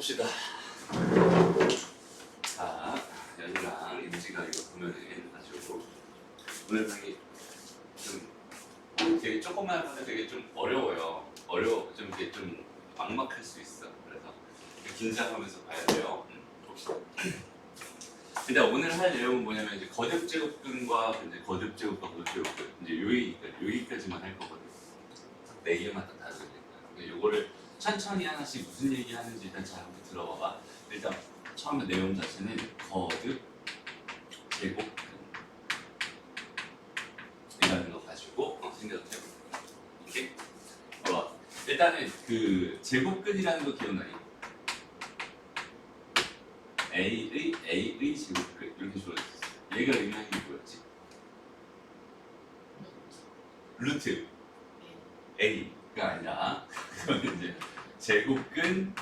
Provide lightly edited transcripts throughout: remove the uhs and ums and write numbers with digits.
봅시다. 자, 연이랑 임지가 이거 보면은 아주 오늘 강의 좀 되게 조금만 하면 되게 좀 어려워요. 좀 이렇게 좀 막막할 수 있어. 그래서 긴장하면서 봐야 돼요. 봅시다. 일단 오늘 할 내용은 뭐냐면 이제 거듭제곱근과 이제 거듭제곱근 이제 여기까지만 할 거거든요. 네 개만 더 다루니까. 요거를 천천히 하나씩 무슨 얘기 하는지 일단 잘 한번 들어봐봐. 일단 처음에 내용 자체는 거듭 제곱근 이라는 거 가지고 생각을 해볼게요. 이게 봐봐. 일단은 그 제곱근이라는 거 기억나니? A의 제곱근 이렇게 주어졌어. 얘가 의미하는 게 뭐였지? 루트 A가 아니라 그거는 이제 제곱근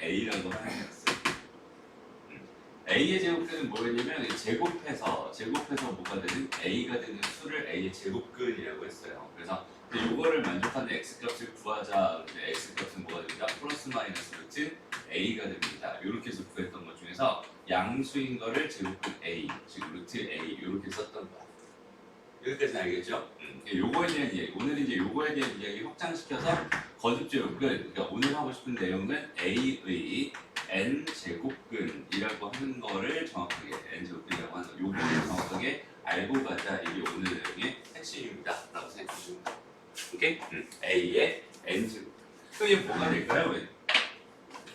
A라고 하는 거였어요. A의 제곱근은 뭐였냐면 제곱해서 뭐가 되는 A가 되는 수를 A의 제곱근이라고 했어요. 그래서 이거를 만족하는 X값을 구하자. X값은 뭐가 됩니다? 플러스 마이너스 루트 A가 됩니다. 이렇게 해서 구했던 것 중에서 양수인 거를 제곱근 A, 즉 루트 A 이렇게 썼던 거야. 여기까지는 알겠죠? 요거에 대한 이야기, 오늘 이제 요거에 대한 이야기 확장시켜서 거듭제곱근, 그러니까 오늘 하고 싶은 내용은 A의 n제곱근이라고 하는 거를 정확하게 n제곱근이라고 하는 거, 요거를 정확하게 알고 가자. 이게 오늘 내용의 핵심입니다. 라고 생각해 주시면 돼요. 오케이? A의 n제곱. 그럼 이게 뭐가 될까요?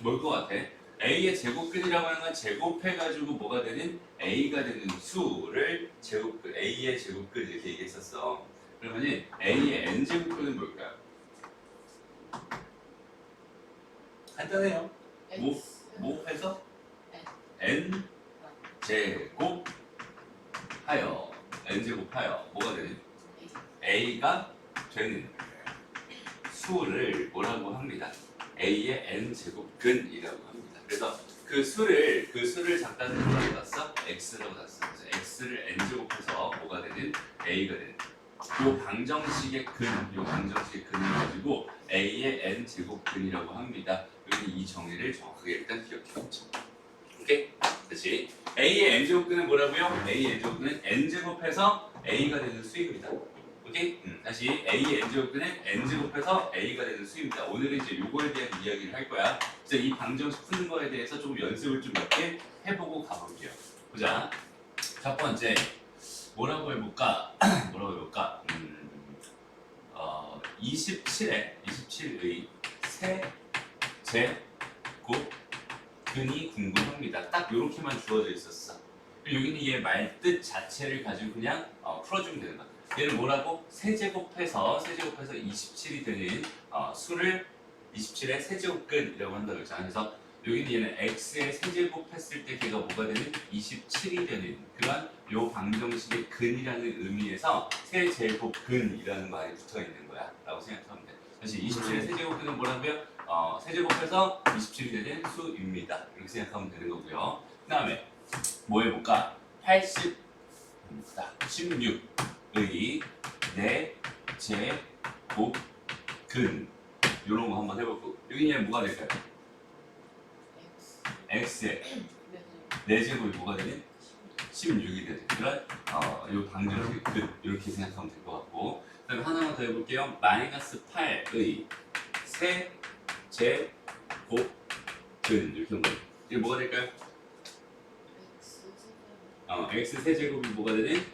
뭘 것 같아? A의 제곱근이라고 하는 건 제곱해가지고 뭐가 되는? A가 되는 수를 제곱근, A의 제곱근 이렇게 얘기했었어. 그러면 A의 n제곱근은 뭘까요? 간단해요. 뭐 해서? n 제곱 하여 뭐가 되는? A가 되는 수를 뭐라고 합니다. A의 n 제곱근이라고 합니다. 그래서 그 수를 잠깐 뭐라고 놨어? x라고 놨어. 그래서 x를 n 제곱해서 뭐가 되는? A가 되는. 요 방정식의 근을 가지고 A의 n 제곱근이라고 합니다. 여기 이 정의를 정확하게 일단 기억해 놓죠. 오케이? 다시 A의 n 제곱근은 뭐라고요? A의 n 제곱근은 n 제곱해서 A가 되는 수입니다. 오케이? 다시 A의 n 제곱근은 n 제곱해서 A가 되는 수입니다. 오늘은 이제 요거에 대한 이야기를 할 거야. 그래서 이 방정식 푸는 거에 대해서 좀 연습을 좀 몇 개 해보고 가볼게요. 보자. 첫 번째 뭐라고 해볼까? 27의 세제곱근이 궁금합니다. 딱 요렇게만 주어져 있었어. 여기는 얘 말 뜻 자체를 가지고 그냥 풀어주면 되는 거야. 얘는 뭐라고? 세제곱해서 27이 되는 수를 27의 세제곱근이라고 한다고 했잖아. 그래서 여기는 얘는 x의 세제곱했을 때 걔가 뭐가 되는? 27이 되는 그런 요 방정식의 근이라는 의미에서 세제곱근이라는 말이 붙어 있는 거야 라고 생각하면 돼. 다시 27의 세제곱근은 뭐라고요? 세제곱해서 27이 되는 수입니다. 이렇게 생각하면 되는 거고요. 그 다음에 뭐 해볼까? 16의 4제곱근 이런 거 한번 해볼고 여기는 뭐가 될까요? x의 4제곱이 뭐가 되는? 16이 되는 그런 요 방정식의 근 이렇게 생각하면 될 것 같고 그 다음에 하나만 더 해볼게요. 마이너스 8의 세제곱근 이렇게 하면 이게 뭐가 될까요? x 세제곱이 뭐가 되는?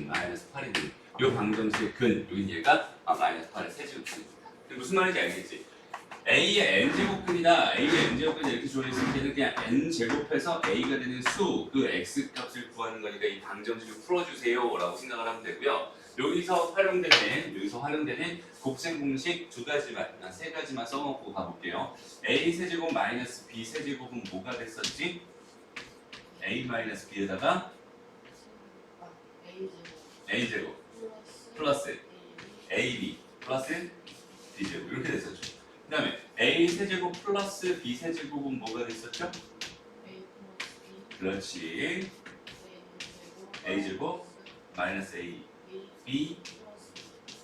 마이너스 8이 되는 요 방정식의 근 여긴 얘가 마이너스 8의 세제곱근입니다. 무슨 말인지 알겠지? A의 n제곱근이다. A의 n제곱근이 이렇게 주어졌을 때는 그냥 n제곱해서 A가 되는 수, 그 x값을 구하는 거니까 이 방정식을 풀어주세요 라고 생각을 하면 되고요. 여기서 활용되는 곱셈 공식 세 가지만 써놓고 가볼게요. A 세제곱 마이너스 B 세제곱은 뭐가 됐었지? A 마이너스 B에다가 A제곱 플러스 AB 플러스 B제곱 이렇게 됐었죠. 그 다음에 A 세제곱 플러스 B 세제곱은 뭐가 됐었죠? 그렇지. A제곱 마이너스 A B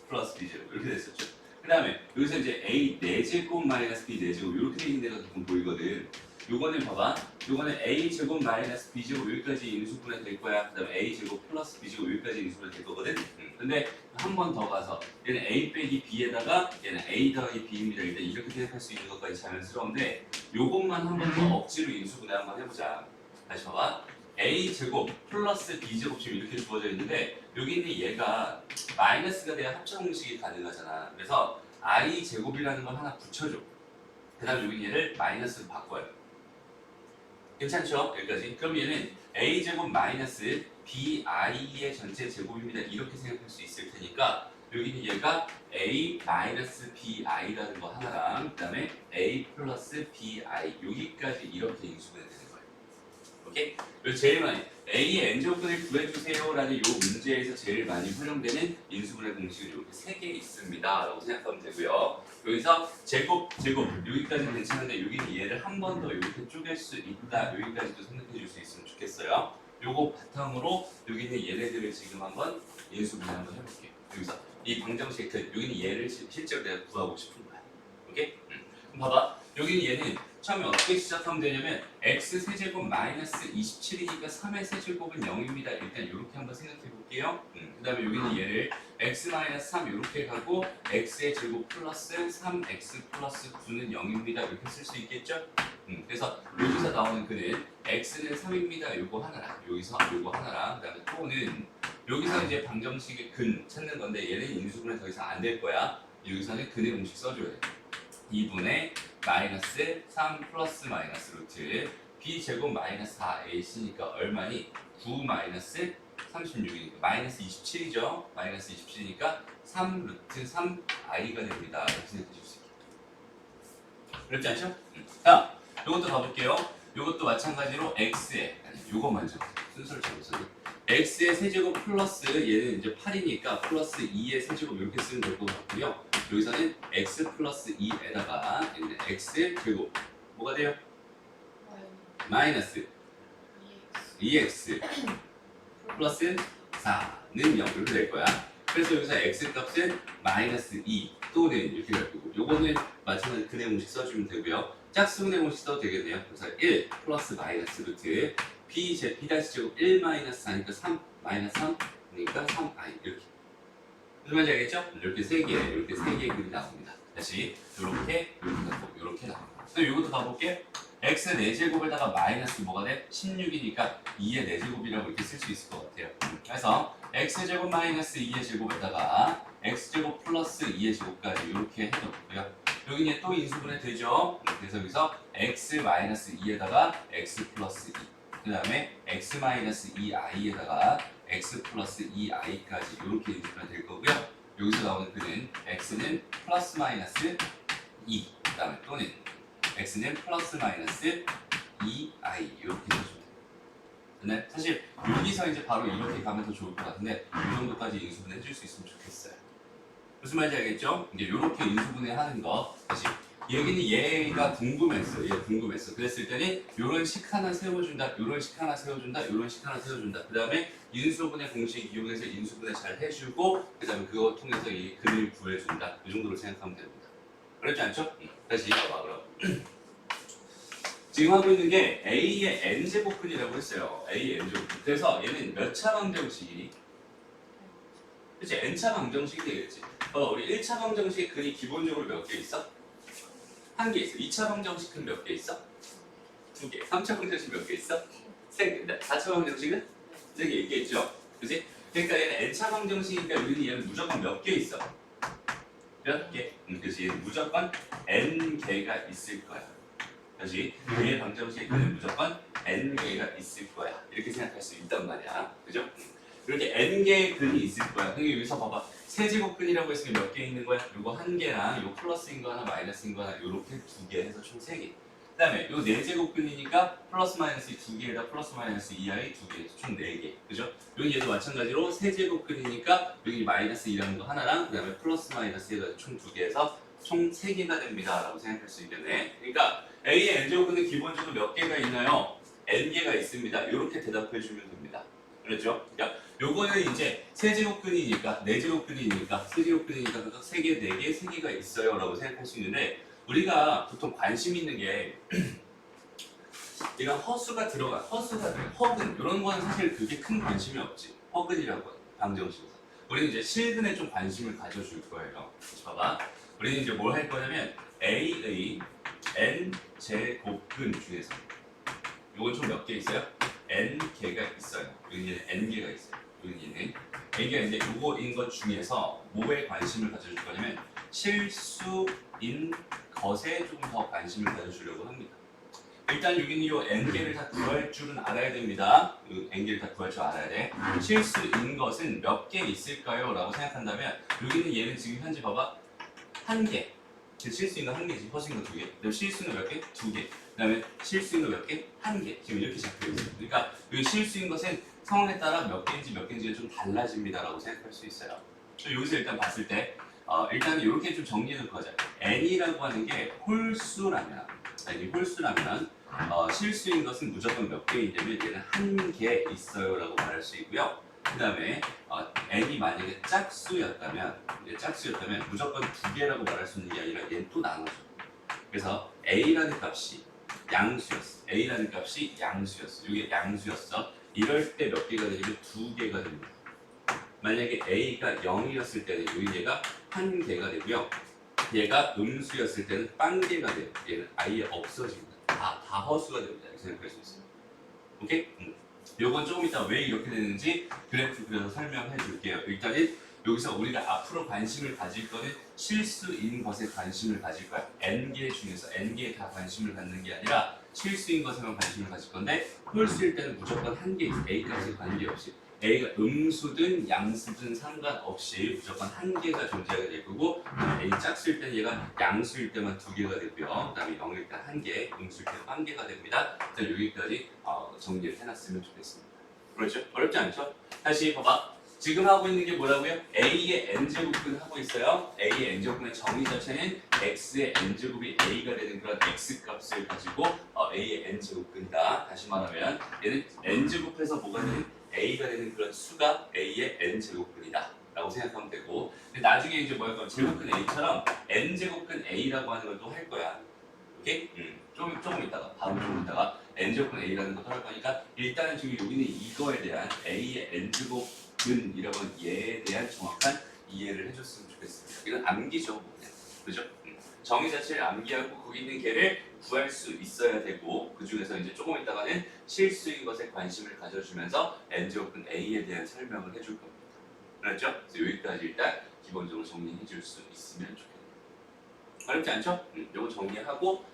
플러스 B제곱 이렇게 됐었죠. 그 다음에 여기서 이제 A 4제곱 마이너스 B 4제곱 이렇게 돼 있는 데가 가끔 보이거든. 요거는 봐봐. 요거는 A제곱 마이너스 B제곱 여기까지 인수분해 될 거야. 그 다음에 A제곱 플러스 B제곱 여기까지 인수분해 될 거거든. 근데 한 번 더 가서 얘는 A 빼기 B에다가 얘는 A 더하기 B입니다. 일단 이렇게 생각할 수 있는 것까지 자연스러운데 요것만 한 번 더 억지로 인수분해 한번 해보자. 다시 봐봐. A제곱 플러스 B제곱 지금 이렇게 주어져 있는데 여기 있는 얘가 마이너스가 돼야 합차 공식이 가능하잖아. 그래서 I제곱이라는 걸 하나 붙여줘. 그 다음 여기 얘를 마이너스로 바꿔요. 괜찮죠? 여기까지. 그럼 얘는 A제곱 마이너스 BI의 전체 제곱입니다. 이렇게 생각할 수 있을 테니까 여기는 얘가 A 마이너스 BI라는 거 하나랑 그 다음에 A 플러스 BI 여기까지 이렇게 인수분해 되는 거예요. 오케이? 그리고 제일 많이 A의 n제곱분을 구해주세요라는 이 문제에서 제일 많이 활용되는 인수분해 공식은 이렇게 3개 있습니다. 라고 생각하면 되고요. 여기서 제곱 여기까지는 괜찮은데 여기는 얘를 한 번 더 이렇게 쪼갤 수 있다. 여기까지도 생각해 줄 수 있으면 좋겠어요. 요거 바탕으로 여기 있는 얘네들을 지금 한번 인수분해 한번 해볼게요. 여기서 이 방정식 여기는 얘를 실제로 내가 구하고 싶은 거야. 오케이? 그럼 봐봐. 여기는 얘는 처음에 어떻게 시작하면 되냐면 x 세제곱 마이너스 27이니까 3의 세제곱은 0입니다. 일단 이렇게 한번 생각해 볼게요. 그 다음에 여기는 얘를 x 마이너스 3 이렇게 가고 x의 제곱 플러스 3x 플러스 9는 0입니다. 이렇게 쓸 수 있겠죠? 그래서 여기서 나오는 그는 x는 3입니다. 요거 하나랑 여기서 요거 하나랑 그 다음에 또는 여기서 이제 방정식의 근 찾는 건데 얘는 인수분해 더 이상 안 될 거야. 여기서는 근의 공식 써줘야 돼. 2분의 마이너스 3 플러스 마이너스 루트 b제곱 마이너스 4ac니까 얼마니? 9 마이너스 36이니까 마이너스 27이죠. 마이너스 27이니까 3 루트 3i가 됩니다. 이렇게 생각해 줄 수 있겠다. 그렇지 않죠? 자, 이것도 가볼게요. 이것도 마찬가지로 x에 요거 먼저 순서를 잡았어요. x의 세제곱 플러스 얘는 이제 8이니까 플러스 2의 세제곱 이렇게 쓰면 될 것 같고요. 여기서는 x 플러스 2에다가 x 제곱 뭐가 돼요? 마이너스 2x 플러스 4는 0 이렇게 될 거야. 그래서 여기서 x 값은 마이너스 2 또는 이렇게 될 거고 요거는 마찬가지로 근의 공식 써주면 되고요. 짝수근의 공식 써도 되겠네요. 그래서 1 플러스 마이너스 루트 b-제곱 1 마이너스 4니까 3 마이너스 3이니까 3i 이렇게 무슨 말인지 알겠죠? 이렇게 세 개의 글이 나옵니다. 다시 이렇게 나오고 이렇게 나옵니다. 그럼 이것도 봐볼게. x 4제곱에다가 마이너스 뭐가 돼? 16이니까 2의 4제곱이라고 이렇게 쓸 수 있을 것 같아요. 그래서 x제곱 마이너스 2의 제곱에다가 x제곱 플러스 2의 제곱까지 이렇게 해놓고요. 여기는 또 인수분해 되죠? 그래서 여기서 x 마이너스 2에다가 x 플러스 2 그 다음에 x 마이너스 2i에다가 x 플러스 2i까지 이렇게 인수분해 될 거고요. 여기서 나오는 그는 x는 플러스 마이너스 2, 그 다음에 또는 x는 플러스 마이너스 2i 이렇게 해주면 돼요. 근데 사실 여기서 이제 바로 이렇게 가면 더 좋을 것 같은데 이 정도까지 인수분해 해줄 수 있으면 좋겠어요. 무슨 말인지 알겠죠? 이제 이렇게 인수분해 하는 거 다시 여기는 얘가 궁금했어. 얘 궁금했어. 그랬을 때는 요런 식 하나 세워준다. 요런 식 하나 세워준다. 요런 식 하나 세워준다. 그 다음에 인수분해 공식 이용해서 인수분해 잘 해주고 그 다음에 그거 통해서 이 근을 구해준다. 이 정도로 생각하면 됩니다. 그렇지 않죠? 다시 봐봐 그럼. 지금 하고 있는 게 A의 n제곱근이라고 했어요. A의 n제곱근. 그래서 얘는 몇 차 방정식이니? 그치? n차 방정식이 되겠지. 우리 1차 방정식 근이 기본적으로 몇 개 있어? 한 개 있어. 2차 방정식은 몇 개 있어? 2개. 3차 방정식 몇 개 있어? 3개. 4차 방정식은? 3개 있겠죠? 그치? 그러니까 얘는 n차 방정식이니까 여기는 얘는 무조건 몇 개 있어? 몇 개? 그치? 얘는 무조건 n개가 있을 거야. 다시 얘의 방정식은 무조건 n개가 있을 거야. 이렇게 생각할 수 있단 말이야. 그죠? 이렇게 n개의 근이 있을 거야. 그러니까 여기서 봐봐. 세제곱근이라고 했으면 몇 개 있는 거야? 요거 한 개랑 요 플러스인 거 하나 마이너스인 거 하나 요렇게 2개 해서 총 3개. 그 다음에 요 4제곱근이니까 플러스 마이너스 2개에다 플러스 마이너스 2i 2개 해서 총 4개. 그죠? 여기 얘도 마찬가지로 세제곱근이니까 여기 마이너스 2라는 거 하나랑 그 다음에 플러스 마이너스 해서 총 2개 해서 총 3개가 됩니다. 라고 생각할 수 있겠네. 그러니까 A의 n제곱근은 기본적으로 몇 개가 있나요? n개가 있습니다. 요렇게 대답해 주면 됩니다. 그렇죠? 그러니까 요거는 이제 세제곱근이니까 네제곱근이니까 세제곱근이니까 각각 3개, 4개, 3개가 있어요 라고 생각할 수 있는데 우리가 보통 관심 있는 게 이런 허수가 들어가 허근 이런 거는 사실 그게 큰 관심이 없지. 허근이라고 하는 방정식에서 우리는 이제 실근에 좀 관심을 가져줄 거예요. 봐봐 우리는 이제 뭘 할 거냐면 A의 n 제곱근 중에서 이건 총 몇 개 있어요? n 개가 있어요. 여기는 n 개가 있어요. 여기는 이게 이제 요거인 것 중에서 뭐에 관심을 가져줄 거냐면 실수인 것에 조금 더 관심을 가져주려고 합니다. 일단 여기는 요 n 개를 다 구할 줄은 알아야 됩니다. n 개를 다 구할 줄 알아야 돼. 실수인 것은 몇 개 있을까요? 라고 생각한다면 여기는 얘는 지금 현재 봐봐 한 개. 실수인 거 한 개지, 허수인 거 두 개. 그다음 실수인 거 몇 개? 두 개. 그다음에 실수인 거 몇 개? 한 개. 지금 이렇게 잡혀 있어요. 그러니까 이 실수인 것은 상황에 따라 몇 개인지가 좀 달라집니다라고 생각할 수 있어요. 여기서 일단 봤을 때 일단 이렇게 좀 정리해 놓고 하자. n이라고 하는 게 홀수라면 실수인 것은 무조건 몇 개이냐면 얘는 한 개 있어요라고 말할 수 있고요. 그 다음에 n이 만약에 짝수였다면 무조건 두 개라고 말할 수 있는 게 아니라 얘는 또 나눠져. 그래서 a라는 값이 양수였어. 이게 양수였어. 이럴 때 몇 개가 되냐면 두 개가 됩니다. 만약에 a가 0이었을 때는 여기 얘가 한 개가 되고요. 얘가 음수였을 때는 빵 개가 돼요. 얘는 아예 없어집니다. 다 허수가 됩니다. 이렇게 생각할 수 있어요. 오케이? 요건 조금 이따 왜 이렇게 되는지 그래프 그려서 설명해 줄게요. 일단은 여기서 우리가 앞으로 관심을 가질 거는 실수인 것에 관심을 가질 거야. n개 중에서 n개에 다 관심을 갖는 게 아니라 실수인 것에만 관심을 가질 건데 홀수일 때는 무조건 한 개 있어. a까지 관계없이. a가 음수든 양수든 상관없이 무조건 한 개가 존재하게 될 거고 a 짝수일 때는 얘가 양수일 때만 두 개가 되고요. 그 다음에 0일 때 한 개, 음수일 때는 한 개가 됩니다. 일단 여기까지 정리를 해놨으면 좋겠습니다. 그렇죠? 어렵지 않죠? 다시 봐봐. 지금 하고 있는 게 뭐라고요? a의 n제곱근을 하고 있어요. a의 n제곱근의 정의 자체는 x의 n제곱이 a가 되는 그런 x값을 가지고 a의 n제곱근이다. 다시 말하면 얘는 n제곱해서 뭐가 되는 a가 되는 그런 수가 a의 n제곱근이다. 라고 생각하면 되고 근데 나중에 이제 뭐야 그럼 제곱근 a처럼 n제곱근 a라고 하는 걸 또 할 거야. 오케이? 조금 있다가 바로 조금 있다가 n제곱근 a라는 것도 할 거니까 일단은 지금 여기는 이거에 대한 a의 n제곱근이라고 하는 얘에 대한 정확한 이해를 해줬으면 좋겠습니다. 이건 암기죠. 그죠? 정의 자체를 암기하고 거기 있는 개를 구할 수 있어야 되고 그 중에서 이제 조금 있다가는 실수인 것에 관심을 가져주면서 n제곱근 a에 대한 설명을 해줄 겁니다. 그렇죠? 그래서 여기까지 일단 기본적으로 정리해 줄 수 있으면 좋겠습니다. 어렵지 않죠? 요거 정리하고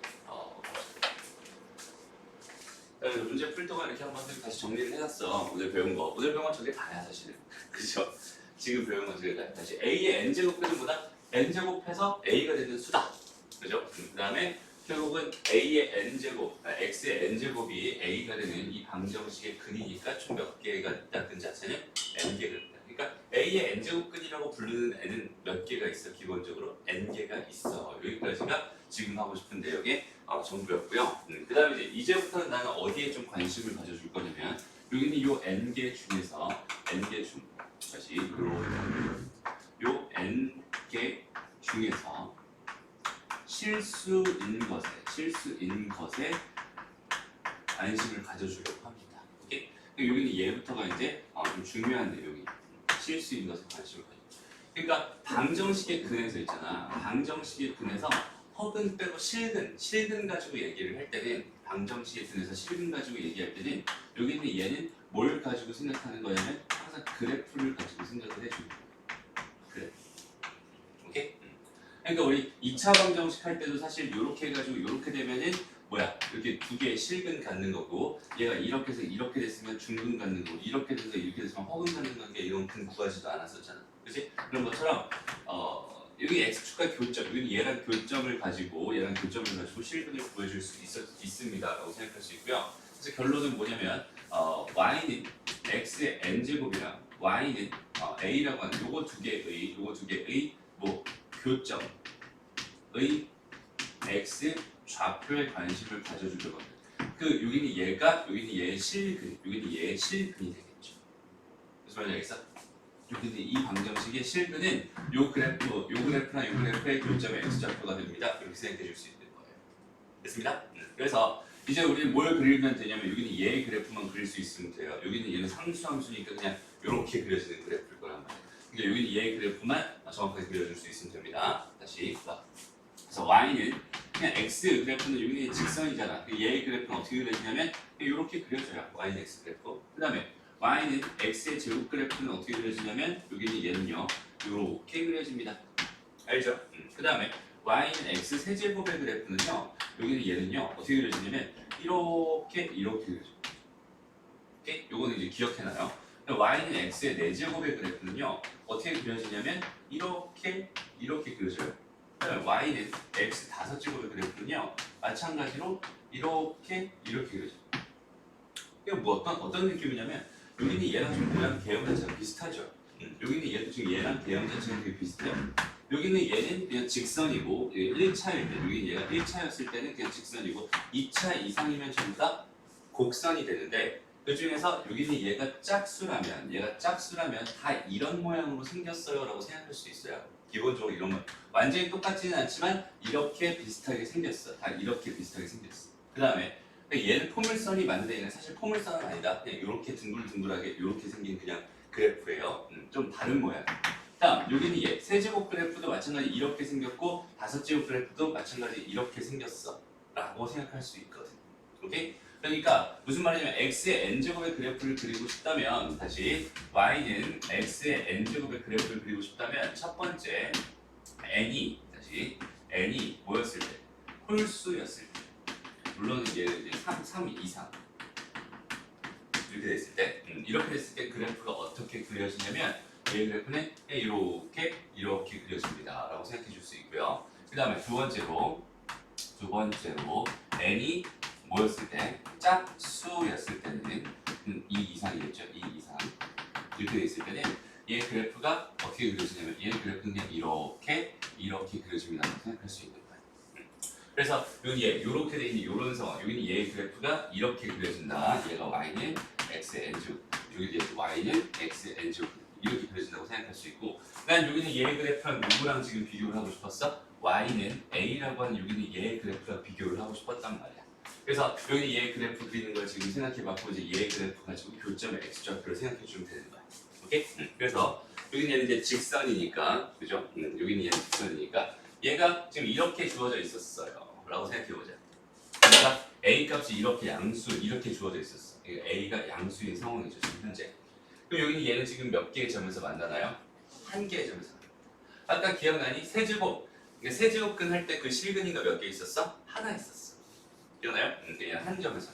문제 풀 동안 이렇게 한번 다시 정리를 해놨어. 오늘 배운 건 저게 다야 사실은. 그죠? 지금 배운 건 저게 다야. 다시 a의 n제곱은 뭐다? n제곱해서 a가 되는 수다. 그죠? 그 다음에 결국은 a의 n제곱, x의 n제곱이 a가 되는 이 방정식의 근이니까 총 몇 개가 있다. 근 자체는 n개가 있다. 그러니까 a의 n제곱근이라고 부르는 n은 몇 개가 있어? 기본적으로 n개가 있어. 여기까지가 지금 하고 싶은 내용의 전부였고요. 그 다음에 이제부터는 나는 어디에 좀 관심을 가져줄 거냐면 여기는 이 n개 중에서 n개 중 다시 요 n개 중에서 실수인 것에 관심을 가져주려고 합니다. 오케이? 여기는 얘부터가 이제 좀 중요한 내용이 실수인 것에 관심을 가져. 그러니까 방정식의 근에서 있잖아. 방정식의 근에서 허근 빼고 실근 가지고 얘기를 할 때는 방정식의 근에서 실근 가지고 얘기할 때는 여기는 얘는 뭘 가지고 생각하는 거냐면 항상 그래프를 가지고 생각을 해주는 거야. 그래프. 오케이? 그러니까 우리 2차 방정식 할 때도 사실 이렇게 해가지고 이렇게 되면은 뭐야 이렇게 두 개의 실근 갖는 거고 얘가 이렇게 해서 이렇게 됐으면 중근 갖는 거고 이렇게 돼서 이렇게 됐으면 허근 갖는 관계 이런 근 구하지도 않았었잖아. 그렇지? 그런 것처럼 여기 x축과 교점, 여기 얘랑 교점을 가지고 실근을 구해줄 수 있습니다라고 생각할 수 있고요. 그래서 결론은 뭐냐면 y는 x의 n제곱이랑 y는 a라고 하는 요거 두 개의 뭐 교점의 x 좌표에 관심을 가져주려고 합니다. 여기는 얘가 여기는 얘의 실근, 여기는 얘의 실근이 되겠죠. 무슨 말인지 알겠어? 근데 이 방정식의 실근은 요 그래프나 요 그래프의 교점의 x좌표가 됩니다. 이렇게 생각해 줄 수 있는 거예요. 됐습니다? 그래서 이제 우리는 뭘 그리면 되냐면 여기는 얘의 그래프만 그릴 수 있으면 돼요. 여기는 얘는 상수함수니까 그냥 이렇게 그려지는 그래프일 거란 말이에요. 그러니까 여기는 얘의 그래프만 정확하게 그려줄 수 있으면 됩니다. 다시 봐. 그래서 y는 그냥 x 그래프는 여기는 직선이잖아. 얘의 그래프는 어떻게 그려지냐면 이렇게 그려져요. y는 x 그래프. 그 다음에 y는 x의 제곱 그래프는 어떻게 그려지냐면 여기는 얘는요 이렇게 그려집니다. 알죠? 그 다음에 y는 x 세제곱의 그래프는요 여기는 얘는요 어떻게 그려지냐면 이렇게 그려져요. 오케이? 요거는 이제 기억해놔요. y는 x의 4제곱의 그래프는요 어떻게 그려지냐면 이렇게 그려져요. 그다음에 y는 x 5제곱의 그래프는요 마찬가지로 이렇게 그려져요. 이거 뭐 어떤 느낌이냐면 여기는 얘랑 좀 모양 개형 자체가 비슷하죠. 여기는 얘도 지금 얘랑 개형 자체가 되게 비슷해요. 여기는 얘는 그냥 직선이고 1차일 때 여기는 얘가 1차였을 때는 그냥 직선이고 2차 이상이면 전부 다 곡선이 되는데 그 중에서 여기는 얘가 짝수라면 다 이런 모양으로 생겼어요 라고 생각할 수 있어요. 기본적으로 이런 거 완전히 똑같지는 않지만 이렇게 비슷하게 생겼어. 다 이렇게 비슷하게 생겼어. 그 다음에 얘는 포물선이 맞는데 얘는 사실 포물선은 아니다. 그냥 이렇게 둥글둥글하게 이렇게 생긴 그냥 그래프예요. 좀 다른 모양. 다음 여기는 얘 세제곱 그래프도 마찬가지 이렇게 생겼고 5제곱 그래프도 마찬가지 이렇게 생겼어 라고 생각할 수 있거든. 오케이? 그러니까 무슨 말이냐면 x의 n제곱의 그래프를 그리고 싶다면 다시 y는 x의 n제곱의 그래프를 그리고 싶다면 첫 번째 n이 뭐였을 때? 홀수였을 때 물론 이제 3 이상 이렇게 됐을 때 이렇게 됐을 때 그래프가 어떻게 그려지냐면 이 그래프는 이렇게 그려집니다 라고 생각해 줄 수 있고요. 그 다음에 두 번째로 n이 뭐였을 때? 짝수였을 때는 2 이상이겠죠. 2 이상 이렇게 돼 있을 때는 얘 그래프가 어떻게 그려지냐면 얘 그래프는 그냥 이렇게 그려집니다 라고 생각할 수 있는 거예요. 그래서 여기 얘 이렇게 돼 있는 이런 상황 여기는 얘의 그래프가 이렇게 그려진다. 얘가 y는 x의 n제곱 여기 y는 x의 n제곱 이렇게 그려진다고 생각할 수 있고 난 여기는 얘의 그래프랑 누구랑 지금 비교를 하고 싶었어? y는 a라고 하는 여기는 얘의 그래프랑 비교를 하고 싶었단 말이야. 그래서 여기는 얘의 그래프 그리는 걸 지금 생각해봤고 이제 얘의 그래프 가지고 교점의 x좌표를 생각해주면 되는 거야. 오케이? 그래서 여기는 얘는 이제 직선이니까 그죠? 여기는 얘는 직선이니까 얘가 지금 이렇게 주어져 있었어요 라고 생각해보자. 그러니까 a 값이 이렇게 주어져 있었어. a가 양수인 상황이죠 지금 현재. 그럼 여기는 얘는 지금 몇 개의 점에서 만나나요? 한 개의 점에서 만나요. 아까 기억나니? 세제곱근 할 때 그 실근이가 몇 개 있었어? 하나 있었어. 기억나요? 얘는 한 점에서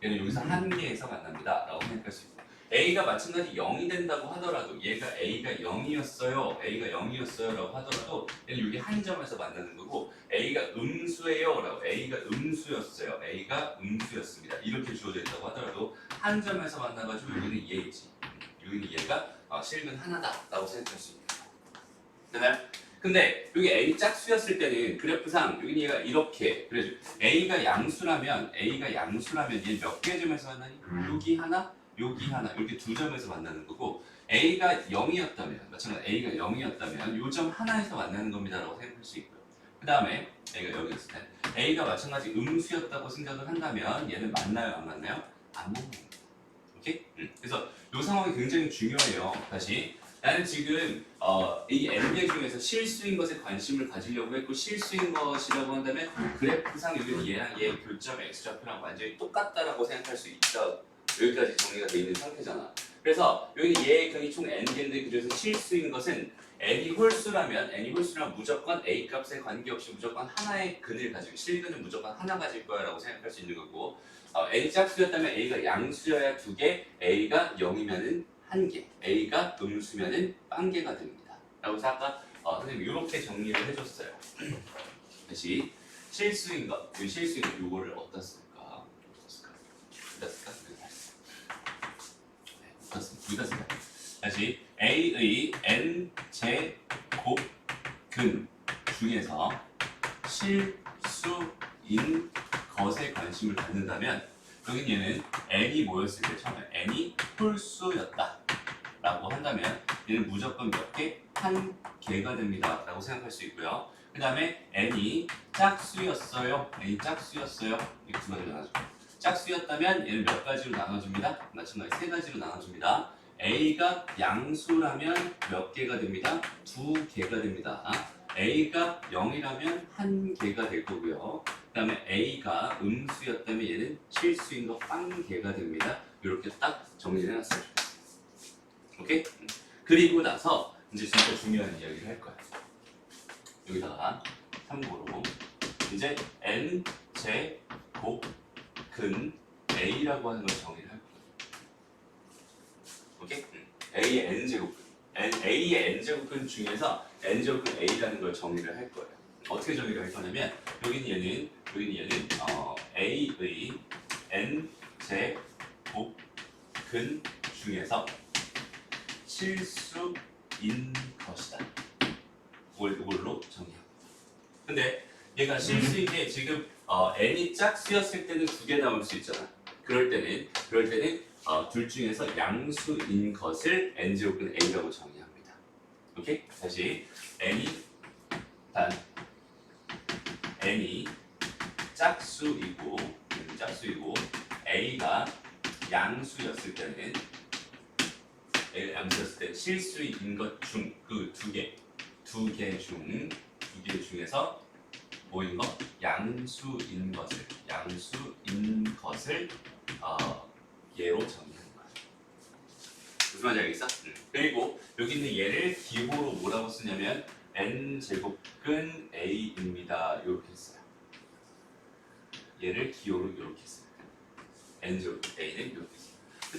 얘는 여기서 한 개에서 만납니다 라고 생각할 수 있고 a가 마찬가지 0이 된다고 하더라도 얘가 a가 0이었어요 라고 하더라도 얘는 여기 한 점에서 만나는 거고 a가 음수예요 라고 a가 음수였습니다 이렇게 주어져 있다고 하더라도 한 점에서 만나가지고 여기는 얘지 여기는 얘가 실근 하나다 라고 생각할 수 있는 거예요. 되나요? 근데 여기 a 짝수였을 때는 그래프상 여기 얘가 이렇게 그래죠. a가 양수라면 얘 몇 개 점에서 만나니? 여기 하나 이렇게 두 점에서 만나는 거고 a가 0이었다면 마찬가지로 a가 0이었다면 요 점 하나에서 만나는 겁니다라고 생각할 수 있고요. 그 다음에 a가 여기였을 때 a가 마찬가지 음수였다고 생각을 한다면 얘는 만나요 안 만나요? 안 만나요. 오케이? 그래서 이 상황이 굉장히 중요해요. 다시 나는 지금 이 n개 중에서 실수인 것에 관심을 가지려고 했고 실수인 것이라고 한다면 그래프상 여기는 얘랑 얘의 교점 x좌표랑 완전히 똑같다라고 생각할 수 있다. 여기까지 정리가 되어 있는 상태잖아. 그래서 여기는 얘의 근이 총 n개인데 그중에서 실수인 것은 n이 홀수라면 무조건 a 값에 관계없이 무조건 하나의 근을 가지고 실근은 무조건 하나 가질 거야 라고 생각할 수 있는 거고 n이 짝수였다면 a가 양수여야 2개, a가 0이면은 1개, a가 음수면은 빵개가 됩니다. 라고 해서 아까 선생님이 이렇게 정리를 해줬어요. 다시 실수인 것, 요거를 어디다 쓸까? 다시 a의 n 제곱근 중에서 실수인 것에 관심을 갖는다면 여긴 얘는 n이 뭐였을 때 처음에 n이 홀수였다 라고 한다면 얘는 무조건 몇 개? 한 개가 됩니다 라고 생각할 수 있고요. 그 다음에 n이 짝수였어요. n이 짝수였어요. 이 두 가지로 나눠줘. 짝수였다면 얘는 몇 가지로 나눠줍니다? 마찬가지 세 가지로 나눠줍니다. a가 양수라면 몇 개가 됩니다? 두 개가 됩니다. a가 0이라면 한 개가 될 거고요. 그 다음에 a가 음수였다면 얘는 실수인 거 한 개가 됩니다. 이렇게 딱 정리를 해놨어요. 오케이? 그리고 나서 이제 진짜 중요한 이야기를 할 거야. 여기다가 참고로 이제 n 제곱 근 a라고 하는 걸 정의를 할 거야. 오케이? a의 n 제곱근, a의 n 제곱근 중에서 n 제곱근 a라는 걸 정의를 할 거예요. 어떻게 정의를 할 거냐면 여기는 얘는 a의 n 제곱근 중에서 실수인 것이다. 이걸로 정의합니다. 근데 얘가 실수인 게 지금 n이 짝수였을 때는 두 개 나올 수 있잖아. 그럴 때는 둘 중에서 양수인 것을 n제곱근 a라고 정의합니다. 오케이? 다시 n이 짝수이고 a가 양수였을 때는 실수인 것 중 그 두 개 중에서 뭐인 거? 양수인 것을 얘로 정의하는 거야. 무슨 말인지 알겠어? 그리고 여기 있는 얘를 기호로 뭐라고 쓰냐면 n 제곱근 a입니다. 이렇게 했어요. 얘를 기호로 이렇게 했어요. n 제곱근 a는 이렇게 했어요.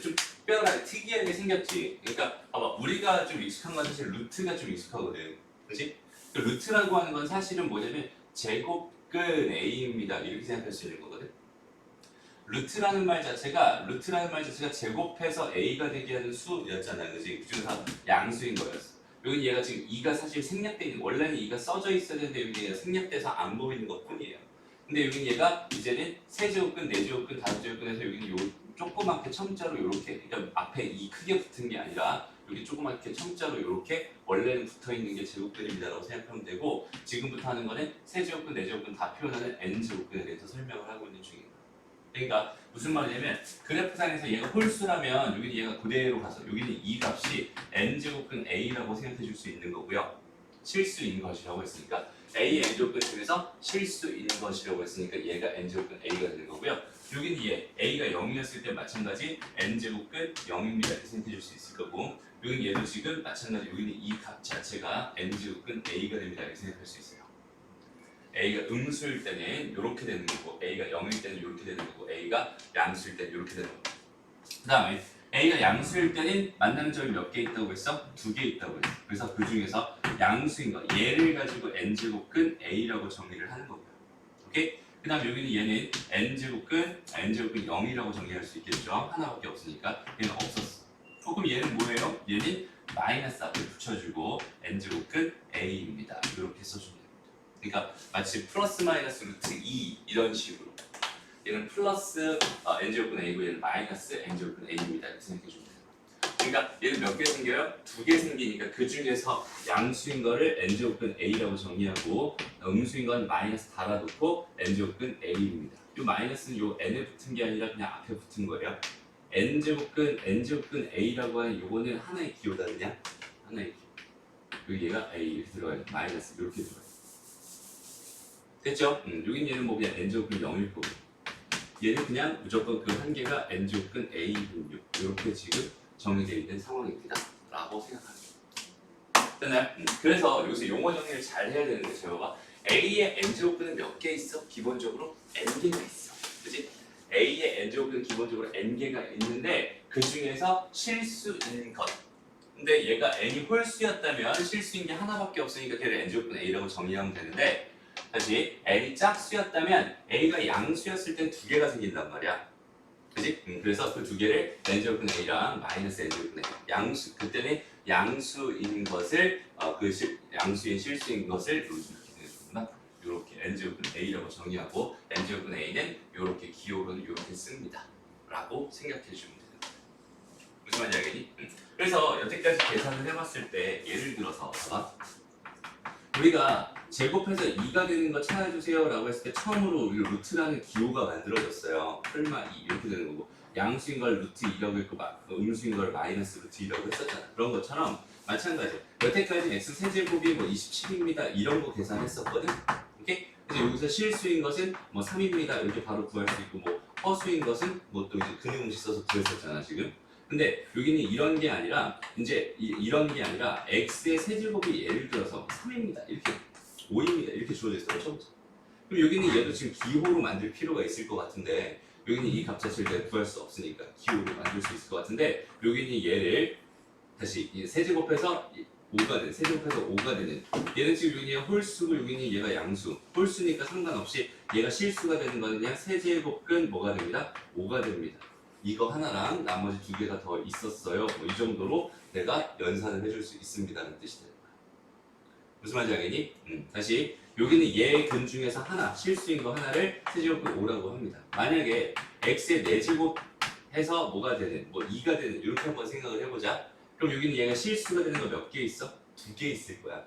좀 특별하게 특이하게 생겼지. 그러니까 봐봐, 우리가 좀 익숙한 건 사실 루트가 좀 익숙하거든. 그렇지? 그 루트라고 하는 건 사실은 뭐냐면 제곱근 a입니다. 이렇게 생각할 수 있는 거거든. 루트라는 말 자체가 제곱해서 a가 되게 하는 수였잖아. 그지? 그중에서 양수인 거였어. 여기 얘가 지금 2가 사실 생략돼 있는, 원래는 2가 써져 있어야 되는데 여기 얘가 생략돼서 안 보이는 것 뿐이에요. 근데 여기 얘가 이제는 세제곱근, 네제곱근, 다섯제곱근에서 여기는 요 조그맣게 첨자로 이렇게, 그러니까 앞에 이 크게 붙은 게 아니라 여기 조그맣게 첨자로 이렇게 원래는 붙어 있는 게 제곱근입니다라고 생각하면 되고, 지금부터 하는 거는 세제곱근, 네제곱근 다 표현하는 n제곱근에 대해서 설명을 하고 있는 중입니다. 그러니까 무슨 말이냐면 그래프상에서 얘가 홀수라면 여기는 얘가 그대로 가서 여기는 이 값이 n제곱근 a라고 생각해 줄 수 있는 거고요. 실수인 것이라고 했으니까 a의 n제곱근 중에서 실수인 것이라고 했으니까 얘가 n제곱근 a가 되는 거고요. 여기는 얘 a가 0이었을 때 마찬가지 n제곱근 0입니다. 이렇게 생각해 줄 수 있을 거고, 여기는 얘도 지금 마찬가지 여기는 이 값 자체가 n제곱근 a가 됩니다. 이렇게 생각할 수 있어요. a가 음수일 때는 이렇게 되는 거고, a가 0일 때는 이렇게 되는 거고, a가 양수일 때는 이렇게 되는 거고. 그 다음에 a가 양수일 때는 만나는 점이 몇 개 있다고 했어? 두 개 있다고 했어. 그래서 그 중에서 양수인 거, 얘를 가지고 n제곱근 a라고 정의를 하는 거고요. 오케이? 그 다음 여기는 얘는 n제곱근 0이라고 정의할 수 있겠죠. 하나밖에 없으니까 얘는 없었어. 그럼 얘는 뭐예요? 얘는 마이너스 앞에 붙여주고 n제곱근 a입니다. 이렇게 써줍니다. 그러니까 마치 플러스 마이너스 루트 2 이런 식으로, 얘는 플러스 n제곱근 a고 얘는 마이너스 n제곱근 a입니다. 이렇게 생각해 주면 돼요. 그러니까 얘는 몇 개 생겨요? 두 개 생기니까 그 중에서 양수인 거를 n제곱근 a라고 정의하고 음수인 건 마이너스 달아놓고 n제곱근 a입니다. 이 마이너스는 요 n에 붙은 게 아니라 그냥 앞에 붙은 거예요. n제곱근 a라고 하는 요거는 하나의 기호다. 그냥 하나의 기호. 여기 얘가 a 이렇게 들어가요. 마이너스 이렇게 들어가요. 됐죠? 여긴 얘는 뭐 그냥 n제곱근 0일 거고, 얘는 그냥 무조건 그 한 개가 n제곱근 a분류, 이렇게 지금 정의되어 있는 상황입니다 라고 생각합니다. 됐나요? 그래서 여기서 용어 정리를 잘 해야 되는데, 제가 a의 n제곱근은 몇 개 있어? 기본적으로 n개가 있어. 그치? a의 n제곱근은 기본적으로 n개가 있는데 그 중에서 실수인 것, 근데 얘가 n이 홀수였다면 실수인 게 하나밖에 없으니까 걔를 n제곱근 a라고 정의하면 되는데, 다시 n이 짝수였다면 a가 양수였을 땐 두 개가 생긴단 말이야. 그지? 그래서 그 두 개를 n제곱근 a랑 마이너스 n제곱근 a, 양수, 그때는 양수인 것을 양수인 실수인 것을 이렇게 되는구나. 이렇게 n제곱근 a라고 정의하고 n제곱근 a는 이렇게 기호로는 이렇게 씁니다 라고 생각해 주면 돼요. 무슨 말인지 알겠니? 그래서 여태까지 계산을 해봤을 때 예를 들어서 봐봐. 우리가 제곱해서 2가 되는 거 찾아주세요 라고 했을 때 처음으로 우리 루트라는 기호가 만들어졌어요. 설마 2 이렇게 되는 거고 양수인 걸 루트 2라고 했고 음수인 걸 마이너스 루트 2라고 했었잖아. 그런 것처럼 마찬가지. 여태까지 x 세제곱이 뭐 27입니다 이런 거 계산했었거든. 오케이? 그래서 여기서 실수인 것은 뭐 3입니다 이렇게 바로 구할 수 있고 뭐 허수인 것은 뭐 또 이제 근형공식 써서 구했었잖아 지금. 근데 여기는 이런 게 아니라 이제 이런 게 아니라 x의 세제곱이 예를 들어서 3입니다 이렇게 5입니다 이렇게 주어져 있어요. 처음부터. 그럼 여기는 얘도 지금 기호로 만들 필요가 있을 것 같은데 여기는 이 값 자체를 내가 구할 수 없으니까 기호로 만들 수 있을 것 같은데 여기는 얘를 다시 세제곱해서 5가 되는 세제곱해서 5가 되는 얘는 지금 여기는 홀수고 여기는 얘가 양수 홀수니까 상관없이 얘가 실수가 되는 거는 그냥 세제곱근 뭐가 됩니다? 5가 됩니다. 이거 하나랑 나머지 두 개가 더 있었어요. 뭐 이 정도로 내가 연산을 해줄 수 있습니다라는 뜻이 되는 거야. 무슨 말인지 알겠니? 다시 여기는 얘 근 중에서 하나 실수인 거 하나를 세제곱근 5라고 합니다. 만약에 x의 4제곱 해서 뭐가 되는 뭐 2가 되는 이렇게 한번 생각을 해보자. 그럼 여기는 얘가 실수가 되는 거 몇 개 있어? 2개 있을 거야.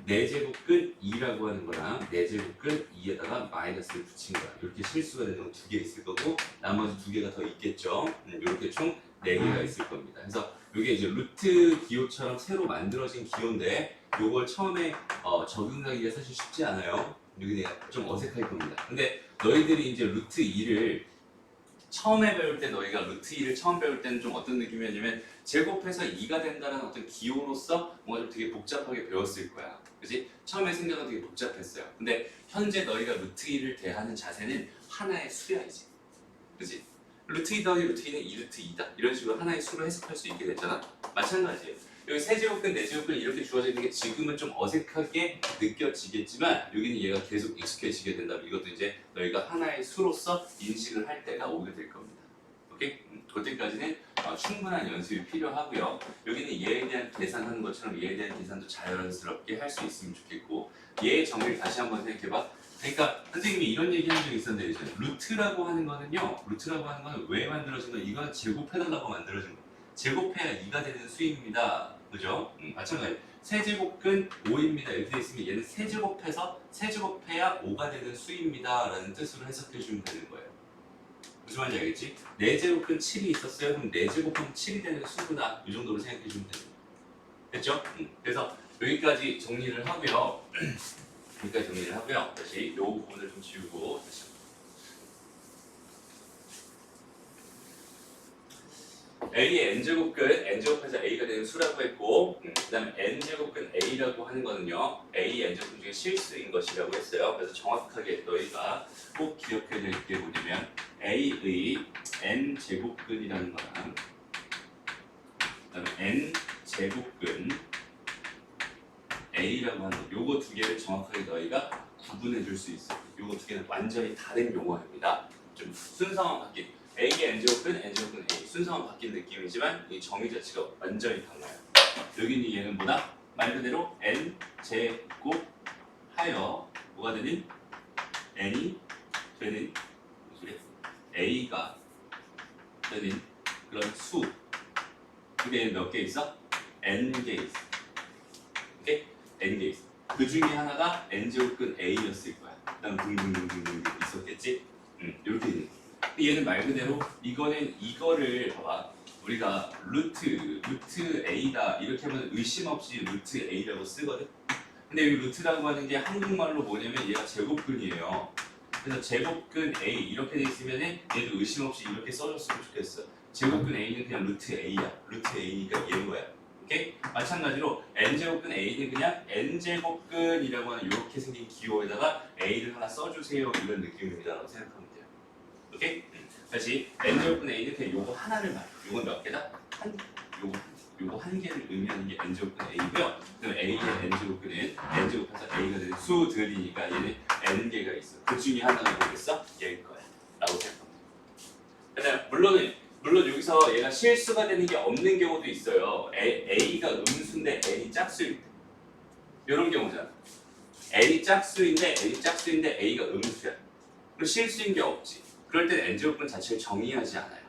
4제곱근 2라고 하는 거랑 4제곱근 2에다가 마이너스를 붙인 거야. 이렇게 실수가 되는 건 2개 있을 거고 나머지 2개가 더 있겠죠. 이렇게 총 4개가 있을 겁니다. 그래서 이게 이제 루트 기호처럼 새로 만들어진 기호인데 요걸 처음에 적용하기가 사실 쉽지 않아요. 여기는 좀 어색할 겁니다. 근데 너희들이 이제 루트 2를 처음에 배울 때 너희가 루트 2를 처음 배울 때는 좀 어떤 느낌이었냐면 제곱해서 2가 된다는 어떤 기호로서 뭔가 좀 되게 복잡하게 배웠을 거야. 그치? 처음에 생각은 되게 복잡했어요. 근데 현재 너희가 루트 2를 대하는 자세는 하나의 수량이지. 그치? 루트 2 더하기 루트 2는 2루트 2다. 이런 식으로 하나의 수로 해석할 수 있게 됐잖아. 마찬가지예요. 여기 세제곱근, 네제곱근 이렇게 주어져 있는 게 지금은 좀 어색하게 느껴지겠지만 여기는 얘가 계속 익숙해지게 된다면 이것도 이제 너희가 하나의 수로서 인식을 할 때가 오게 될 겁니다. 오케이? 그때까지는 충분한 연습이 필요하고요. 여기는 얘에 대한 계산하는 것처럼 얘에 대한 계산도 자연스럽게 할 수 있으면 좋겠고 얘의 정의를 다시 한번 생각해봐. 그러니까 선생님이 이런 얘기 한 적이 있었는데 이제 루트라고 하는 거는요. 루트라고 하는 거는 왜 만들어진 거야? 이건 제곱해달라고 만들어진 거야. 제곱해야 2가 되는 수입니다. 그죠? 마찬가지. 세제곱근 5입니다. 이렇게 돼 있으면 얘는 세제곱해서 세제곱해야 5가 되는 수입니다. 라는 뜻으로 해석해 주면 되는 거예요. 무슨 말인지 알겠지? 4제곱근 7이 있었어요. 그럼 4제곱하면 7이 되는 수구나. 이 정도로 생각해 주면 됩니다. 됐죠? 그래서 여기까지 정리를 하고요. 여기까지 정리를 하고요. 다시 이 부분을 좀 지우고 다시 A의 n제곱근, n제곱해서 A가 되는 수라고 했고 그 다음에 n제곱근 A라고 하는 거는요 A n제곱근 중에 실수인 것이라고 했어요. 그래서 정확하게 너희가 꼭 기억해야 될 게 뭐냐면 A의 n제곱근이라는 거랑 그 다음에 n제곱근 A라고 하는 거 요거 두 개를 정확하게 너희가 구분해 줄 수 있어요. 요거 두 개는 완전히 다른 용어입니다. 좀 순서만 바뀐 A의 n제곱근, n제곱근 A 순서만 바뀐 느낌이지만 이 정의 자체가 완전히 달라요. 여기는 얘는 뭐다? 말 그대로 n제곱 하여 뭐가 되는? n이 되는 그래 A가 되는 그런 수 그게 몇 개 있어? n개 있어. 오케이? n개 있어. 그 중에 하나가 n제곱근 A였을 거야. 그다음 등등등등등 있었겠지? 이렇게 있는 거야. 얘는 말 그대로 이거는 이거를 봐봐 우리가 루트 A다 이렇게 하면 의심 없이 루트 A라고 쓰거든. 근데 이 루트라고 하는 게 한국말로 뭐냐면 얘가 제곱근이에요. 그래서 제곱근 A 이렇게 돼 있으면은 얘도 의심 없이 이렇게 써줬으면 좋겠어. 제곱근 A는 그냥 루트 A야. 루트 A니까 얘인 거야. 오케이? 마찬가지로 n제곱근 A는 그냥 n제곱근이라고 하는 이렇게 생긴 기호에다가 A를 하나 써주세요 이런 느낌입니다라고 생각하면 돼요. 오케이? 다시 n제곱근 A는 그냥 요거 하나를 말해. 요건 몇 개다? 요거 한 개를 의미하는 게 n제곱근 A고요. 그럼 A의 n제곱근은 n제곱해서 A가 되는 수들이니까 얘는 n개가 있어. 그 중에 하나가 뭐겠어? 얘일 거야. 라고 생각합니다. 그다음 물론 여기서 얘가 실수가 되는 게 없는 경우도 있어요. A가 음수인데 n이 짝수일 때. 이런 경우잖아. n이 짝수인데 A가 음수야. 그럼 실수인 게 없지. 그럴 때는 n제곱근 자체를 정의하지 않아요.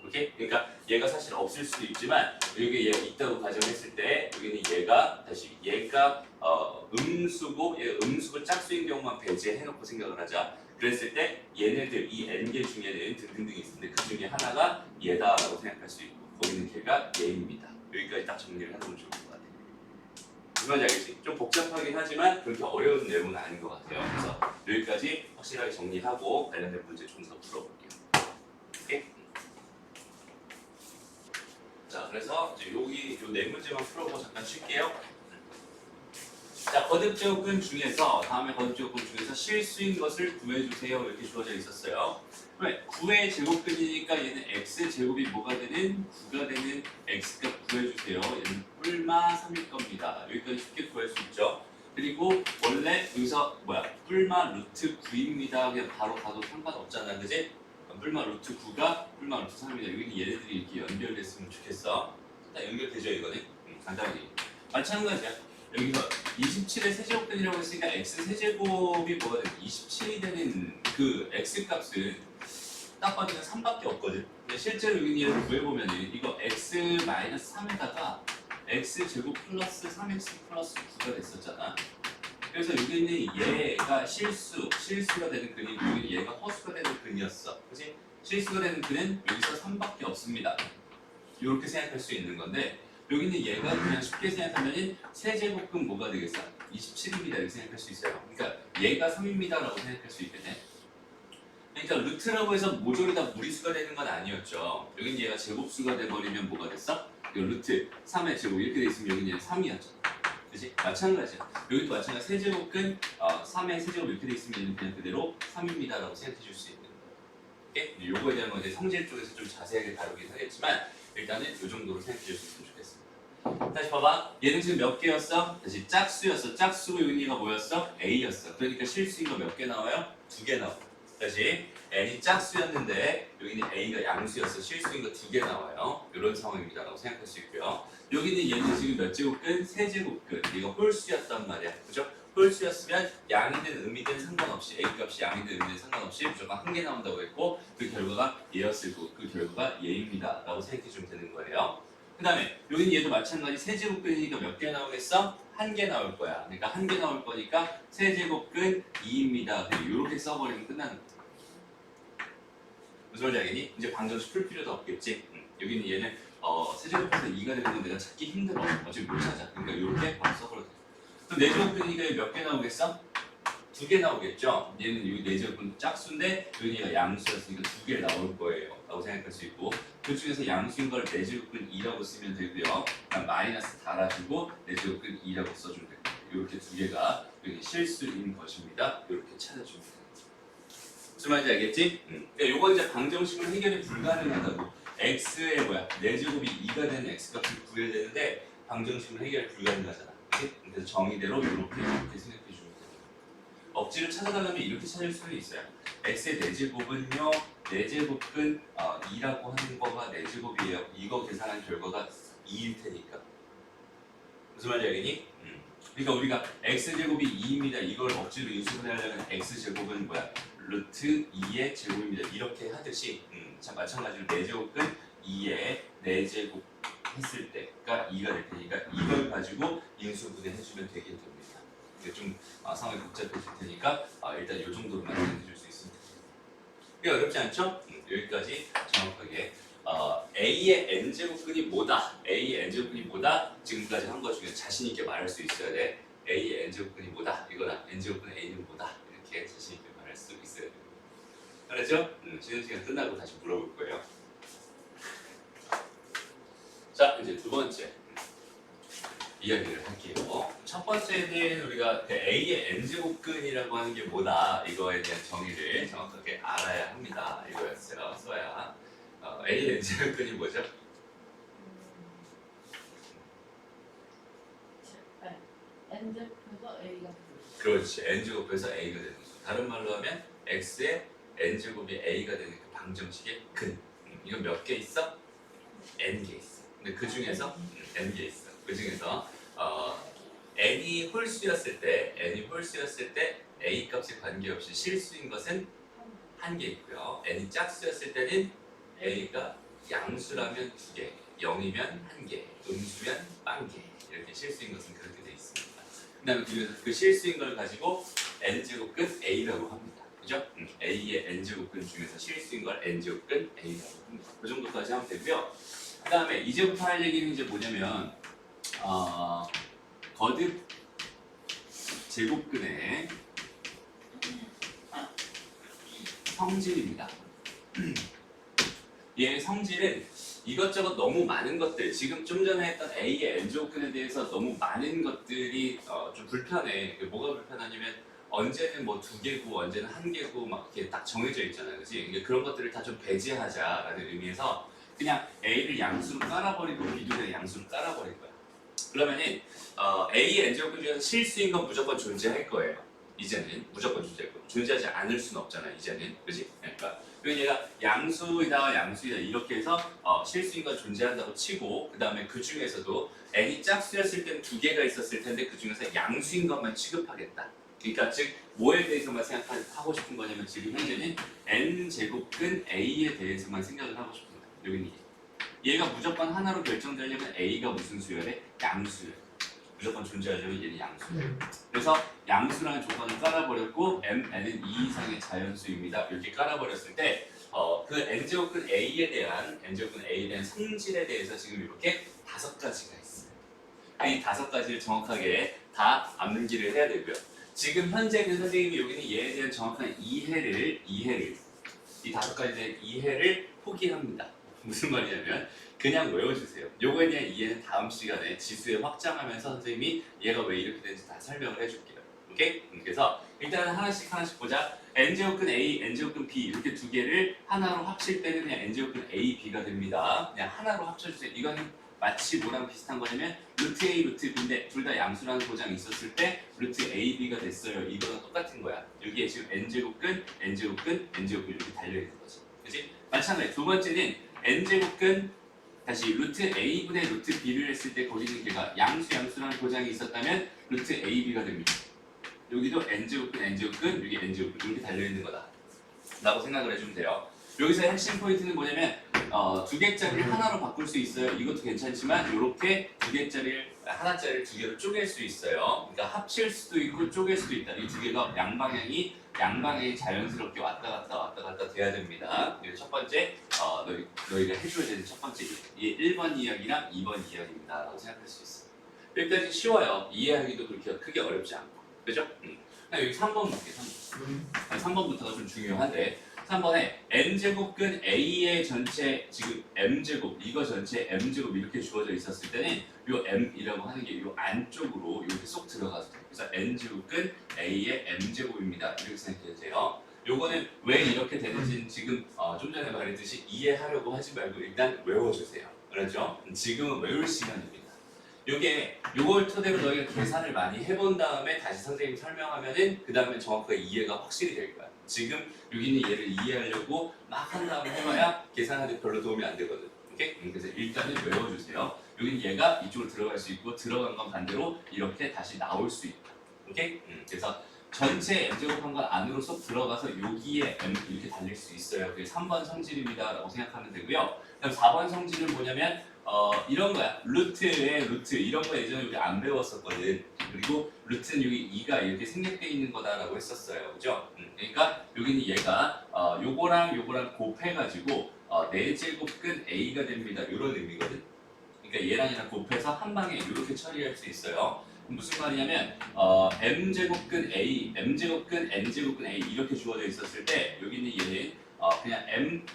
오케이? 그러니까 얘가 사실 없을 수도 있지만 여기 얘가 있다고 가정했을 때 여기는 얘가 다시 얘가 음수고 얘가 음수고 짝수인 경우만 배제해놓고 생각을 하자. 그랬을 때 얘네들 이 n개 중에는 등등등이 있는데 그 중에 하나가 얘다라고 생각할 수 있고 거기는 걔가 얘입니다. 여기까지 딱 정리를 해놓으면 좋을 것 같아요. 무슨 말인지 알겠지? 좀 복잡하긴 하지만 그렇게 어려운 내용은 아닌 것 같아요. 그래서 여기까지 확실하게 정리하고 관련된 문제 좀 더 풀어볼게요. 오케이? 자, 그래서 이제 여기 요 네 문제만 풀어보고 잠깐 쉴게요. 자, 거듭제곱근 중에서 다음에 거듭제곱근 중에서 실수인 것을 구해주세요 이렇게 주어져 있었어요. 왜? 9의 제곱근이니까 얘는 x 제곱이 뭐가 되는 9가 되는 x값 구해주세요. 얘는 뿔마 3일 겁니다. 여기까지 쉽게 구할 수 있죠. 그리고 원래 여기서 뿔마 루트 9입니다. 그냥 바로 가도 상관없잖아, 그지? 뿔마 루트 9가 뿔마 루트 3입니다. 여기는 얘네들이 이렇게 연결됐으면 좋겠어. 딱 연결되죠 이거는? 간단하게. 마찬가지야. 여기서 27의 세제곱근이라고 했으니까 x 세제곱이 뭐가 되는 27이 되는 그 x 값은 딱 봐도 3밖에 없거든. 근데 실제로 여기 얘를 구해보면 이거 x-3에다가 x제곱 플러스 3x 플러스 9가 됐었잖아. 그래서 여기는 얘가 실수가 되는 근이 여기는 얘가 허수가 되는 근이었어. 그치? 실수가 되는 근은 여기서 3밖에 없습니다. 이렇게 생각할 수 있는 건데 여기는 얘가 그냥 쉽게 생각하면 세제곱근 뭐가 되겠어? 27입니다 이렇게 생각할 수 있어요. 그러니까 얘가 3입니다 라고 생각할 수 있겠네. 그러니까 루트라고 해서 모조리 다 무리수가 되는 건 아니었죠. 여기는 얘가 제곱수가 돼버리면 뭐가 됐어? 이거 루트 3의 제곱 이렇게 돼 있으면 여기는 얘는 3이었잖아. 그치? 마찬가지야. 여기도 마찬가지 세제곱근 3의 세제곱 이렇게 돼 있으면 얘는 그냥 그대로 3입니다 라고 생각해 줄 수 있는 거예요. 오케이? 요거에 대한 건 이제 성질 쪽에서 좀 자세하게 다루긴 하겠지만 일단은 이 정도로 생각해 줄 수 있으면 좋겠습니다. 다시 봐봐. 얘는 지금 몇 개였어? 다시 짝수였어. 짝수고 여기가 뭐였어? A였어. 그러니까 실수인 거 몇 개 나와요? 2개 나와. 다시 n이 짝수였는데 여기는 A가 양수였어. 실수인 거 2개 나와요. 이런 상황입니다 라고 생각할 수 있고요. 여기는 얘는 지금 몇 제곱근? 세제곱근. 이거 홀수였단 말이야. 그죠? 홀수였으면 양이든 음이든 상관없이 A값이 양이든 음이든 상관없이 무조건 한 개 나온다고 했고 그 결과가 얘였을 거고 그 결과가 얘입니다 라고 생각해 주면 되는 거예요. 그 다음에 여기는 얘도 마찬가지 세제곱근이니까 몇 개 나오겠어? 한 개 나올 거야. 그러니까 한 개 나올 거니까 세제곱근 2입니다. 이렇게 써버리면 끝나는 거야. 무슨 말인지 알겠니? 이제 방정식 풀 필요도 없겠지? 여기는 얘는 세제곱근에서 2가 되는 건 내가 찾기 힘들어. 어차피 못 찾아. 그러니까 이렇게 바로 써버려도 돼. 그럼 네제곱근이니까 몇 개 나오겠어? 2개 나오겠죠? 얘는 여기 네제곱근 짝수인데 여기 얘가 양수였으니까 2개 나올 거예요 라고 생각할 수 있고 그 중에서 양수인 걸 네제곱근 2라고 쓰면 되고요. 그럼 마이너스 달아주고 네제곱근 2라고 써주면 됩니다. 이렇게 2개가 여기 실수인 것입니다. 이렇게 찾아주면 됩니다. 무슨 말인지 알겠지? 그러니까 요건 이제 방정식으로 해결이 불가능하다고. x의 네제곱이 2가 되는 x값을 구해야 되는데 방정식으로 해결이 불가능하잖아. 그래서 정의대로 이렇게 생각해 주면 됩니다. 억지로 찾아달라면 이렇게 찾을 수는 있어요. x의 네제곱은요, 네제곱근 2라고 하는 거가 네제곱이에요. 이거 계산한 결과가 2일 테니까. 무슨 말인지 알겠니? 그러니까 우리가 x제곱이 2입니다. 이걸 억지로 인수분해 하려면 x제곱은 루트 2의 제곱입니다. 이렇게 하듯이 마찬가지로 네제곱근 2의 네제곱 했을 때가 2가 될 테니까 이걸 가지고 인수분해 해주면 되긴 됩니다. 이게 좀 상황이 복잡해질 테니까 일단 이 정도로만 해줄 수 있습니다. 이게 어렵지 않죠? 여기까지 정확하게 A의 n제곱근이 뭐다? A의 n제곱근이 뭐다? 지금까지 한 것 중에 자신 있게 말할 수 있어야 돼. A의 n제곱근이 뭐다? 이거나 n제곱근 A는 뭐다? 이렇게 자신 있게 말할 수 있어야 돼. 알았죠? 쉬는 시간 끝나고 다시 물어볼 거예요. 자, 이제 두 번째 이야기를 할게요. 첫 번째는 우리가 A의 n제곱근이라고 하는 게 뭐다? 이거에 대한 정의를 정확하게 알아야 합니다. 이거였어요. 써야. A의 n제곱근이 뭐죠? n제곱해서 a가 그렇지. n제곱해서 A가 되는 거죠. 다른 말로 하면 X의 n제곱이 A가 되는 그 방정식의 근. 이건 몇 개 있어? n개 있어. 근데 그 중에서 n개 있어. 그 중에서 n이 홀수였을 때 A 값에 관계없이 실수인 것은 한 개 있고요. n이 짝수였을 때는 A가 양수라면 2개, 0이면 1개, 음수면 1개 이렇게 실수인 것은 그렇게 되어 있습니다. 그 다음에 그 실수인 걸 가지고 n제곱근 a라고 합니다. 그죠? a의 n제곱근 중에서 실수인 걸 n제곱근 a라고 합니다. 그 정도까지 하면 되고요. 그 다음에 이제부터 할 얘기는 이제 뭐냐면 거듭 제곱근의 성질입니다. 얘의 성질은 이것저것 너무 많은 것들, 지금 좀 전에 했던 A의 n제곱근에 대해서 너무 많은 것들이 좀 불편해. 뭐가 불편하냐면 언제는 뭐 2개고 언제는 1개고 막 이렇게 딱 정해져 있잖아요. 그치? 그런 것들을 다 좀 배제하자라는 의미에서 그냥 A를 양수로 깔아버리고 B도 그냥 양수로 깔아버릴 거야. 그러면은 A의 n제곱근 중에서 실수인 건 무조건 존재할 거예요. 이제는 무조건 존재할 거고 존재하지 않을 수는 없잖아. 이제는 그렇지? 그러니까 얘가 양수이다 양수이다 이렇게 해서 실수인 건 존재한다고 치고 그 다음에 그 중에서도 n이 짝수였을 때는 2개가 있었을 텐데 그 중에서 양수인 것만 취급하겠다. 그러니까 즉 뭐에 대해서만 생각하고 싶은 거냐면 지금 현재는 n제곱근 a에 대해서만 생각을 하고 싶은 거야. 여기는 얘가 무조건 하나로 결정되려면 a가 무슨 수열에? 양수열. 무조건 존재하려면 얘는 양수예요. 그래서 양수라는 조건을 깔아버렸고 n은 2 이상의 자연수입니다. 이렇게 깔아버렸을 때 그 n제곱근 a에 대한 성질에 대해서 지금 이렇게 5가지가 있어요. 이 5가지를 정확하게 다 암기를 해야 되고요. 지금 현재 그 선생님이 여기는 얘에 대한 정확한 이해를 이 5가지에 대한 이해를 포기합니다. 무슨 말이냐면 그냥 외워주세요. 요거에 대한 이해는 다음 시간에 지수에 확장하면서 선생님이 얘가 왜 이렇게 되는지 다 설명을 해줄게요. 오케이? 그래서 일단 하나씩 보자. n제곱근 A, n제곱근 B 이렇게 2개를 하나로 합칠 때는 그냥 n제곱근 A, B가 됩니다. 그냥 하나로 합쳐주세요. 이거는 마치 뭐랑 비슷한 거냐면 루트 A, 루트 B인데 둘 다 양수라는 고장이 있었을 때 루트 A, B가 됐어요. 이거랑 똑같은 거야. 여기에 지금 n제곱근 이렇게 달려있는 거지. 그치? 마찬가지 두 번째는 n제곱근 다시 루트 A분의 루트 B를 했을 때 거기는 걔가 양수라는 고장이 있었다면 루트 AB가 됩니다. 여기도 n제곱근 여기 n제곱근 이렇게 달려있는 거다 라고 생각을 해주면 돼요. 여기서 핵심 포인트는 뭐냐면 2개짜리를 하나로 바꿀 수 있어요. 이것도 괜찮지만 이렇게 2개짜리를 하나짜리를 2개로 쪼갤 수 있어요. 그러니까 합칠 수도 있고 쪼갤 수도 있다. 이 2개가 양방향이 자연스럽게 왔다 갔다 돼야 됩니다. 첫 번째 너희가 해줘야 되는 첫 번째 이게 1번 이야기랑 2번 이야기입니다 라고 생각할 수 있어요. 여기까지 쉬워요. 이해하기도 그렇게 크게 어렵지 않고 그죠? 여기 3번 볼게요. 3번부터가 좀 중요한데 3번에 n제곱근 A의 전체 지금 m제곱 이거 전체 m제곱 이렇게 주어져 있었을 때는 요 m이라고 하는 게 요 안쪽으로 이렇게 쏙 들어가서 돼요. 그래서 n제곱근 A의 m제곱입니다. 이렇게 생각해도 돼요. 요거는 왜 이렇게 되는지는 지금 좀 전에 말했듯이 이해하려고 하지 말고 일단 외워주세요. 그렇죠? 지금은 외울 시간입니다. 요걸 토대로 너희가 계산을 많이 해본 다음에 다시 선생님이 설명하면은 그 다음에 정확하게 이해가 확실히 될 거야. 지금 여기는 얘를 이해하려고 막 한 다음에 해봐야 계산하는데 별로 도움이 안 되거든. 오케이? 그래서 일단은 외워주세요. 여기는 얘가 이쪽으로 들어갈 수 있고 들어간 건 반대로 이렇게 다시 나올 수 있다. 오케이? 그래서 전체 m제곱한 건 안으로 쏙 들어가서 여기에 m 이렇게 달릴 수 있어요. 그게 3번 성질입니다 라고 생각하면 되고요. 그럼 4번 성질은 뭐냐면 이런 거야. 루트에 루트 이런 거 예전에 우리 안 배웠었거든. 그리고 루트는 여기 2가 이렇게 생략되어 있는 거다라고 했었어요. 그죠? 그러니까 여기는 얘가 요거랑 곱해가지고 4제곱근 A가 됩니다. 이런 의미거든. 그러니까 얘랑 곱해서 한 방에 이렇게 처리할 수 있어요. 무슨 말이냐면 m제곱근 n제곱근 A 이렇게 주어져 있었을 때 여기는 얘는 그냥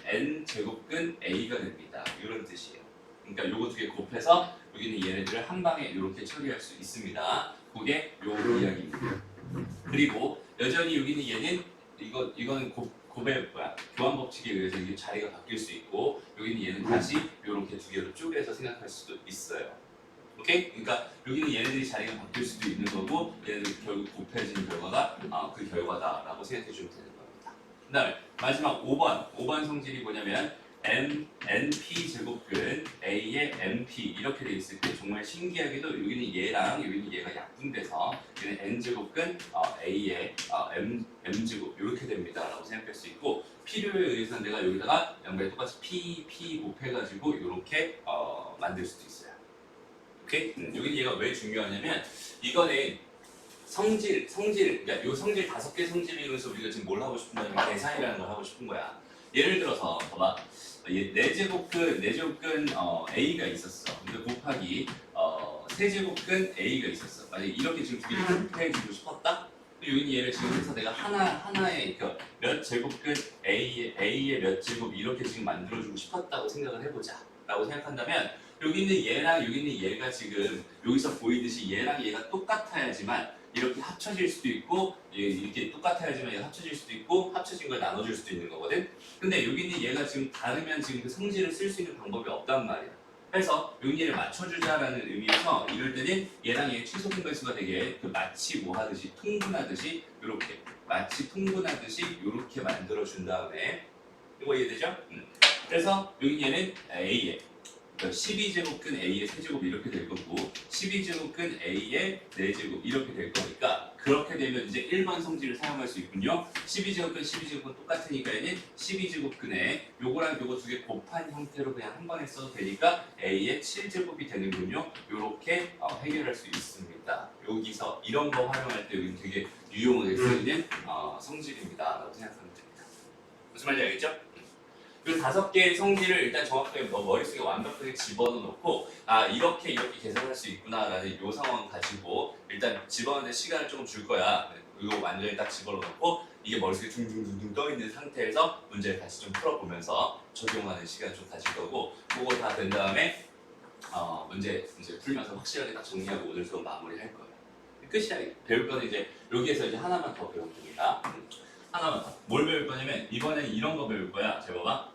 n제곱근 A가 됩니다. 이런 뜻이에요. 그러니까 요거 2개 곱해서 여기는 얘네들을 한 방에 이렇게 처리할 수 있습니다. 그게 요 이야기입니다. 그리고 여전히 여기는 얘는 이거는 교환 법칙에 의해서 이게 자리가 바뀔 수 있고 여기는 얘는 다시 이렇게 2개로 쪼개서 생각할 수도 있어요. 오케이? 그러니까 여기는 얘네들이 자리가 바뀔 수도 있는 거고 얘네들 결국 곱해지는 결과가 그 결과다라고 생각해 주면 되는 겁니다. 그 다음에 마지막 5번 성질이 뭐냐면 np 제곱근 a의 np 이렇게 돼 있을 때 정말 신기하게도 여기는 얘랑 여기는 얘가 약분돼서 얘는 n 제곱근 a의 m 제곱 이렇게 됩니다라고 생각할 수 있고 필요에 의해서 내가 여기다가 양변에 똑같이 P 곱해가지고 이렇게 만들 수도 있어요. 오케이? 여기 얘가 왜 중요하냐면 이거는 성질, 그러니까 요 성질 5개 성질을 이용해서 우리가 지금 뭘 하고 싶냐면 계산이라는 걸 하고 싶은 거야. 예를 들어서 봐봐. 내제곱근 A가 있었어. 근데 곱하기 세제곱근 A가 있었어. 만약에 이렇게 지금 두 개를 곱해주고 싶었다? 여기 얘를 지금 해서 내가 하나의 몇 제곱근 A의 몇 제곱 이렇게 지금 만들어주고 싶었다고 생각을 해보자. 라고 생각한다면 여기 있는 얘랑 여기 있는 얘가 지금 여기서 보이듯이 얘랑 얘가 똑같아야지만 이렇게 합쳐질 수도 있고 이렇게 똑같아야지만 얘가 합쳐질 수도 있고 합쳐진 걸 나눠줄 수도 있는 거거든. 근데 여기 있는 얘가 지금 다르면 지금 그 성질을 쓸 수 있는 방법이 없단 말이야. 그래서 여기 얘를 맞춰주자라는 의미에서 이럴 때는 얘랑 얘의 최소 분배수가 되게 마치 뭐 하듯이 통분하듯이 이렇게 마치 통분하듯이 이렇게 만들어준 다음에 이거 이해되죠? 그래서 여기 얘는 A에 12제곱근 A의 세제곱 이렇게 될 거고 12제곱근 A의 4제곱 이렇게 될 거니까 그렇게 되면 이제 1번 성질을 사용할 수 있군요. 12제곱근 12제곱은 똑같으니까 얘는 12제곱근에 요거랑 요거 두 개 곱한 형태로 그냥 한 번에 써도 되니까 A의 7제곱이 되는군요. 요렇게 해결할 수 있습니다. 여기서 이런 거 활용할 때 여기 되게 유용하게 쓰이는 성질입니다. 라고 생각하면 됩니다. 무슨 말인지 알겠죠? 그 5개의 성질을 일단 정확하게 머릿속에 완벽하게 집어넣고 이렇게 계산할 수 있구나라는 이 상황 가지고 일단 집어넣는 시간을 조금 줄 거야. 이거 완전히 딱 집어넣고 이게 머릿속에 둥둥둥둥 떠있는 상태에서 문제를 다시 좀 풀어보면서 적용하는 시간 좀 가질 거고 그거 다 된 다음에 문제 이제 풀면서 확실하게 딱 정리하고 오늘 수업 마무리할 거예요. 끝이야. 배울 거는 이제 여기에서 이제 하나만 더 배우면 됩니다. 하나만 더. 뭘 배울 거냐면 이번에는 이런 거 배울 거야. 잘 봐봐.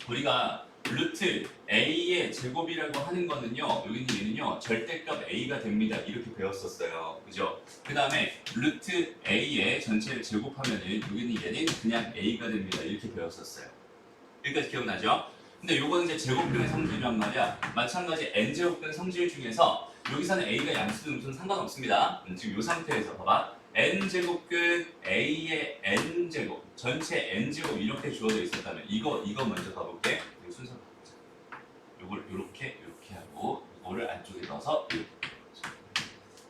우리가 루트 A의 제곱이라고 하는 거는요. 여기는 얘는요. 절대값 A가 됩니다. 이렇게 배웠었어요. 그죠? 그 다음에 루트 A의 전체를 제곱하면은 여기는 얘는 그냥 A가 됩니다. 이렇게 배웠었어요. 여기까지 기억나죠? 근데 요거는 이제 제곱근의 성질이란 말이야. 마찬가지 N제곱근 성질 중에서 여기서는 A가 양수든 음수는 상관없습니다. 지금 이 상태에서 봐봐. N제곱근 A의 N제곱 전체 N제곱 이렇게 주어져 있었다면 이거 먼저 가볼게. 이 순서 가보자. 요걸 요렇게 하고 이거를 안쪽에 넣어서 이렇게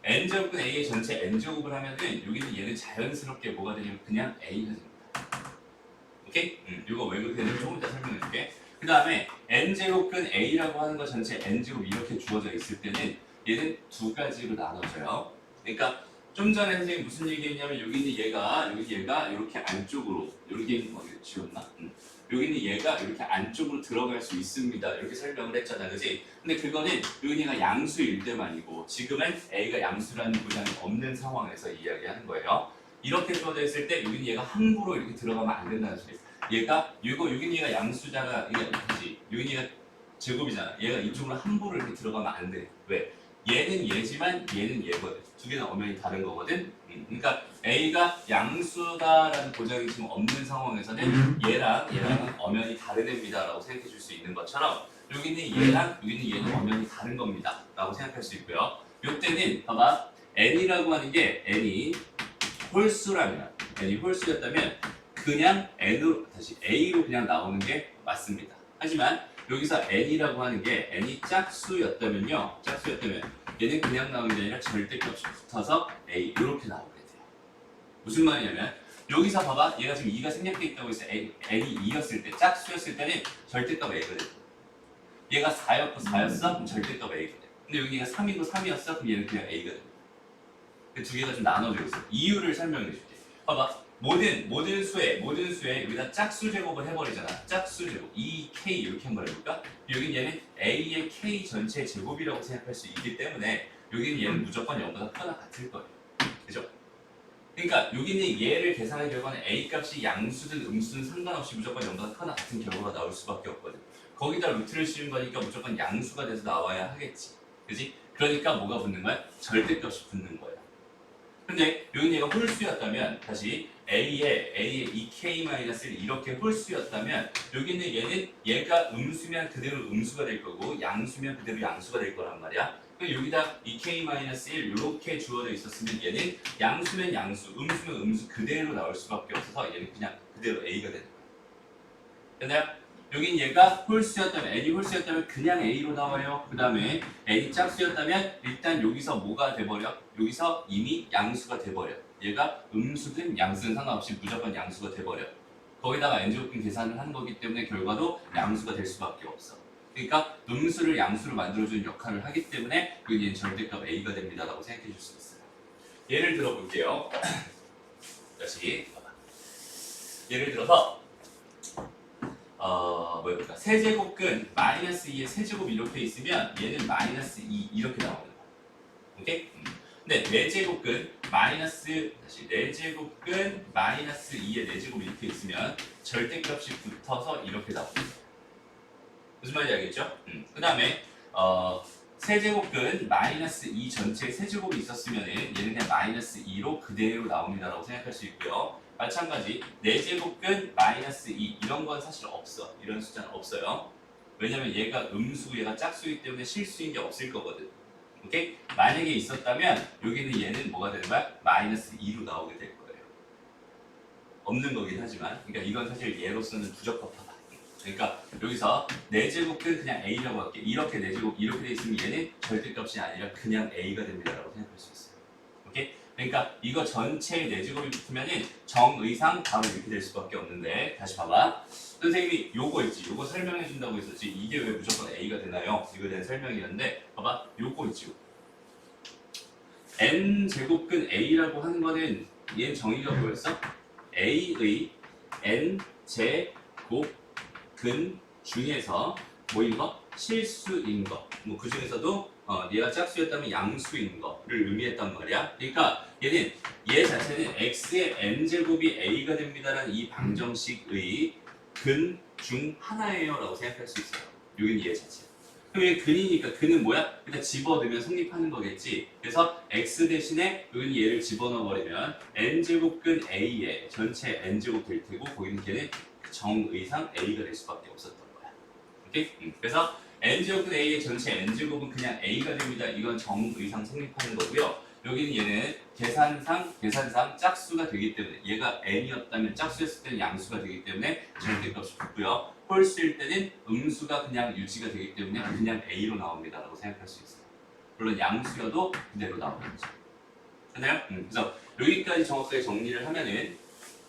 N제곱근 A의 전체 N제곱을 하면은 여기는 얘는 자연스럽게 뭐가 되냐면 그냥 A가 됩니다. 오케이? 이거 왜 그렇게 되는지 조금 이따 설명해 줄게. 그 다음에 N제곱근 A라고 하는 거 전체 N제곱 이렇게 주어져 있을 때는 얘는 두 가지로 나눠져요. 그러니까 좀 전에 선생님이 무슨 얘기했냐면 여기 있는 얘가 이렇게 안쪽으로 여기 지웠나? 여기 있는 얘가 이렇게 안쪽으로 들어갈 수 있습니다. 이렇게 설명을 했잖아, 그지? 근데 그거는 여기 얘가 양수일 때만이고 지금은 A가 양수라는 보장이 없는 상황에서 이야기하는 거예요. 이렇게 주어져 있을 때 여기 얘가 함부로 이렇게 들어가면 안 된다는 소리. 여기 얘가 양수잖아, 그지? 여기 얘가 제곱이잖아. 얘가 이쪽으로 함부로 이렇게 들어가면 안 돼. 왜? 얘는 얘지만 얘는 얘거든. 두 개는 엄연히 다른 거거든. 그러니까 A가 양수다라는 보장이 지금 없는 상황에서는 얘랑은 엄연히 다른 애입니다라고 생각해 줄 수 있는 것처럼 여기는 얘랑 여기는 얘는 엄연히 다른 겁니다. 라고 생각할 수 있고요. 이때는 봐봐. N이라고 하는 게 N이 홀수라면 N이 홀수였다면 그냥 A로 그냥 나오는 게 맞습니다. 하지만 여기서 N이라고 하는 게 N이 짝수였다면 얘는 그냥 나오는 게 아니라 절대값이 붙어서 A 이렇게 나오게 돼요. 무슨 말이냐면 여기서 봐봐. 얘가 지금 2가 생략돼 있다고 해서 N이 2였을 때 짝수였을 때는 절대값 A가 돼. 얘가 4였고 4였어? 그럼 절대값 A가 돼. 근데 여기 얘가 3이고 3이었어? 그럼 얘는 그냥 A가 돼. 두 개가 좀 나눠져 있어. 이유를 설명해 줄게. 봐봐. 모든 수에 여기다 짝수 제곱을 해버리잖아. 짝수 제곱 2k 이렇게 한번 해볼까? 여긴 얘는 a의 k 전체 제곱이라고 생각할 수 있기 때문에 여기는 얘는 무조건 0보다 크거나 같을 거예요. 그죠? 그러니까 여기는 얘를 계산한 결과는 a 값이 양수든 음수든 상관없이 무조건 0보다 크거나 같은 결과가 나올 수밖에 없거든. 거기다 루트를 씌운 거니까 무조건 양수가 돼서 나와야 하겠지. 그지? 그러니까 뭐가 붙는 거야? 절대값이 붙는 거야. 근데 여기 얘가 홀수였다면 다시 A의 2K-1 이렇게 홀수였다면 여기는 얘는 얘가 음수면 그대로 음수가 될 거고 양수면 그대로 양수가 될 거란 말이야. 그럼 여기다 2K-1 이렇게 주어져 있었으면 얘는 양수면 양수, 음수면 음수 그대로 나올 수밖에 없어서 얘는 그냥 그대로 A가 되는 거야. 됐나요? 여긴 얘가 홀수였다면, n이 홀수였다면 그냥 a로 나와요. 그 다음에 n이 짝수였다면 일단 여기서 뭐가 돼버려? 여기서 이미 양수가 돼버려. 얘가 음수든 양수든 상관없이 무조건 양수가 돼버려. 거기다가 n제곱근 계산을 하는 거기 때문에 결과도 양수가 될 수밖에 없어. 그러니까 음수를 양수로 만들어주는 역할을 하기 때문에 여기는 절대값 a가 됩니다 라고 생각해 줄 수 있어요. 예를 들어 볼게요. 다시 봐봐. 예를 들어서 뭐였을까? 세제곱근 마이너스 2의 세제곱 이렇게 있으면 얘는 마이너스 2 이렇게 나오는 거야. 오케이? 근데 4제곱근 마이너스 다시 4제곱근 마이너스 2의 4제곱 이렇게 있으면 절대값이 붙어서 이렇게 나오는 거야. 무슨 말인지 알겠죠? 그 다음에 세제곱근 마이너스 2 전체 세제곱이 있었으면 얘는 그냥 마이너스 2로 그대로 나옵니다 라고 생각할 수 있고요. 마찬가지 4제곱근 마이너스 2 이런 건 사실 없어. 이런 숫자는 없어요. 왜냐면 얘가 음수고 얘가 짝수이기 때문에 실수인 게 없을 거거든. 오케이? 만약에 있었다면 여기는 얘는 뭐가 되는 거야? 마이너스 2로 나오게 될 거예요. 없는 거긴 하지만 그러니까 이건 사실 얘로서는 부적합하다. 그러니까 여기서 4제곱은 그냥 a라고 할게. 이렇게 4제곱 이렇게 돼 있으면 얘는 절대값이 아니라 그냥 a가 됩니다 라고 생각할 수 있어요. 오케이? 그러니까 이거 전체에 4제곱이 붙으면은 정의상 바로 이렇게 될 수밖에 없는데 다시 봐봐. 선생님이 요거 있지. 요거 설명해 준다고 했었지. 이게 왜 무조건 a가 되나요? 이거에 대한 설명이었는데 봐봐. 요거 있지. n제곱근 a라고 하는 거는 얘는 정의가 뭐였어? a의 n제곱근 중에서 뭐인 거? 실수인 거. 뭐 그 중에서도 얘가 짝수였다면 양수인 거를 의미했단 말이야. 그러니까 얘는 얘 자체는 x의 n제곱이 a가 됩니다라는 이 방정식의 근 중 하나예요 라고 생각할 수 있어요. 여기는 얘 자체. 그럼 얘 근이니까 근은 뭐야? 일단 집어넣으면 성립하는 거겠지. 그래서 x 대신에 여기는 얘를 집어넣어 버리면 n제곱근 a의 전체 n제곱 될 테고 거기는 걔는 정의상 a가 될 수밖에 없었던 거야. 오케이? 그래서 n제곱근 a의 전체 n제곱은 그냥 a가 됩니다. 이건 정의상 성립하는 거고요. 여기는 얘는 계산상 짝수가 되기 때문에 얘가 n이었다면 짝수였을 때는 양수가 되기 때문에 절대값이 붙고요. 홀수일 때는 음수가 그냥 유지가 되기 때문에 그냥 a로 나옵니다 라고 생각할 수 있어요. 물론 양수여도 그대로 나오는 거죠. 됐나요? 그래서 여기까지 정확하게 정리를 하면은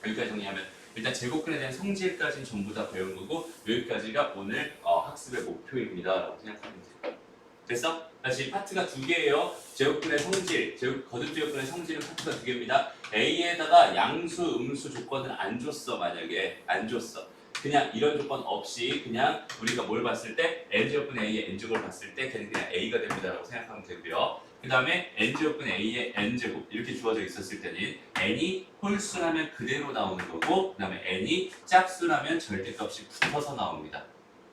여기까지 정리하면 일단 제곱근에 대한 성질까지는 전부 다 배운 거고 여기까지가 오늘 학습의 목표입니다 라고 생각하면 돼요. 됐어? 다시 파트가 2개예요. 제곱근의 성질, 거듭제곱근의 성질은 파트가 2개입니다. A에다가 양수, 음수 조건을 안 줬어. 만약에 안 줬어. 그냥 이런 조건 없이 그냥 우리가 뭘 봤을 때 n제곱근 A의 n제곱을 봤을 때 걔는 그냥 A가 됩니다 라고 생각하면 되고요. 그 다음에 n제곱근 A의 n제곱 이렇게 주어져 있었을 때는 n이 홀수라면 그대로 나오는 거고 그 다음에 n이 짝수라면 절대값이 붙어서 나옵니다.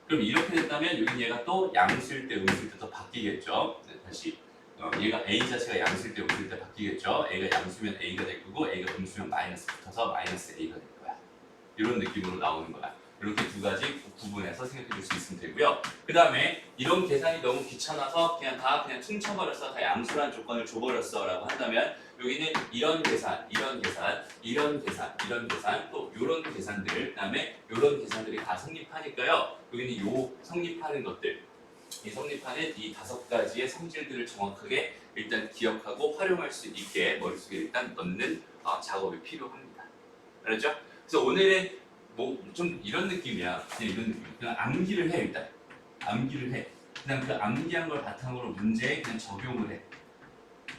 그럼 이렇게 됐다면 여긴 얘가 또 양수일 때 음수일 때 또 바뀌겠죠. 네, 다시 얘가 a 자체가 양수일 때 음수일 때 바뀌겠죠. a가 양수면 a가 될 거고 a가 음수면 마이너스 붙어서 마이너스 a가 될 거야. 이런 느낌으로 나오는 거야. 이렇게 두 가지 구분해서 생각해 줄 수 있으면 되고요. 그 다음에 이런 계산이 너무 귀찮아서 그냥 퉁쳐버렸어. 다 양수라는 조건을 줘버렸어 라고 한다면 여기는 이런 계산, 이런 계산, 이런 계산, 이런 계산, 또 이런 계산들, 그 다음에 이런 계산들이 다 성립하니까요. 여기는 요 성립하는 것들, 이 성립하는 이 5가지의 성질들을 정확하게 일단 기억하고 활용할 수 있게 머릿속에 일단 넣는 작업이 필요합니다. 알았죠? 그래서 오늘은 뭐 좀 이런 느낌이야. 그냥 이런 느낌. 그냥 암기를 해 일단. 암기를 해. 그냥 그 암기한 걸 바탕으로 문제에 그냥 적용을 해.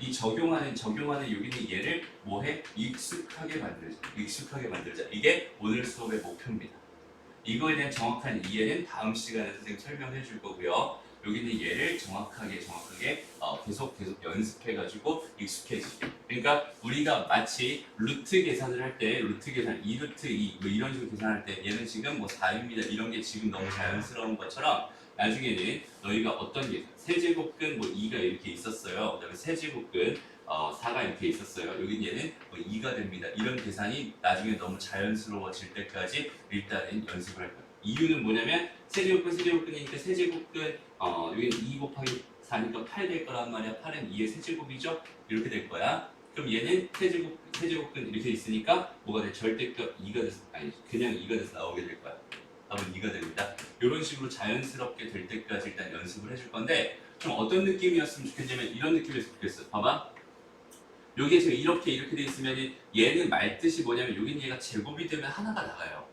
이 적용하는 여기는 얘를 뭐해? 익숙하게 만들자. 이게 오늘 수업의 목표입니다. 이거에 대한 정확한 이해는 다음 시간에 선생님 설명해 줄 거고요. 여기는 얘를 정확하게 계속 연습해가지고 익숙해지게. 그러니까 우리가 마치 루트 계산을 할 때 루트 계산 2루트 2 뭐 이런 식으로 계산할 때 얘는 지금 뭐 4입니다. 이런 게 지금 너무 자연스러운 것처럼 나중에는 너희가 어떤 계산 세제곱근 뭐 2가 이렇게 있었어요. 그다음에 세제곱근 4가 이렇게 있었어요. 여긴 얘는 뭐 2가 됩니다. 이런 계산이 나중에 너무 자연스러워질 때까지 일단은 연습을 할 거예요. 이유는 뭐냐면 세제곱근이니까 세제곱근 여기는 2 곱하기 4니까 8 될 거란 말이야. 8은 2의 세제곱이죠. 이렇게 될 거야. 그럼 얘는 세제곱근 이렇게 있으니까 뭐가 돼? 절대값 2가 돼서 아니 그냥 2가 돼서 나오게 될 거야. 답은 2가 됩니다. 이런 식으로 자연스럽게 될 때까지 일단 연습을 해줄 건데 좀 어떤 느낌이었으면 좋겠냐면 이런 느낌이었으면 좋겠어. 봐봐. 여기에 지금 이렇게 돼 있으면 얘는 말뜻이 뭐냐면 여기는 얘가 제곱이 되면 하나가 나가요.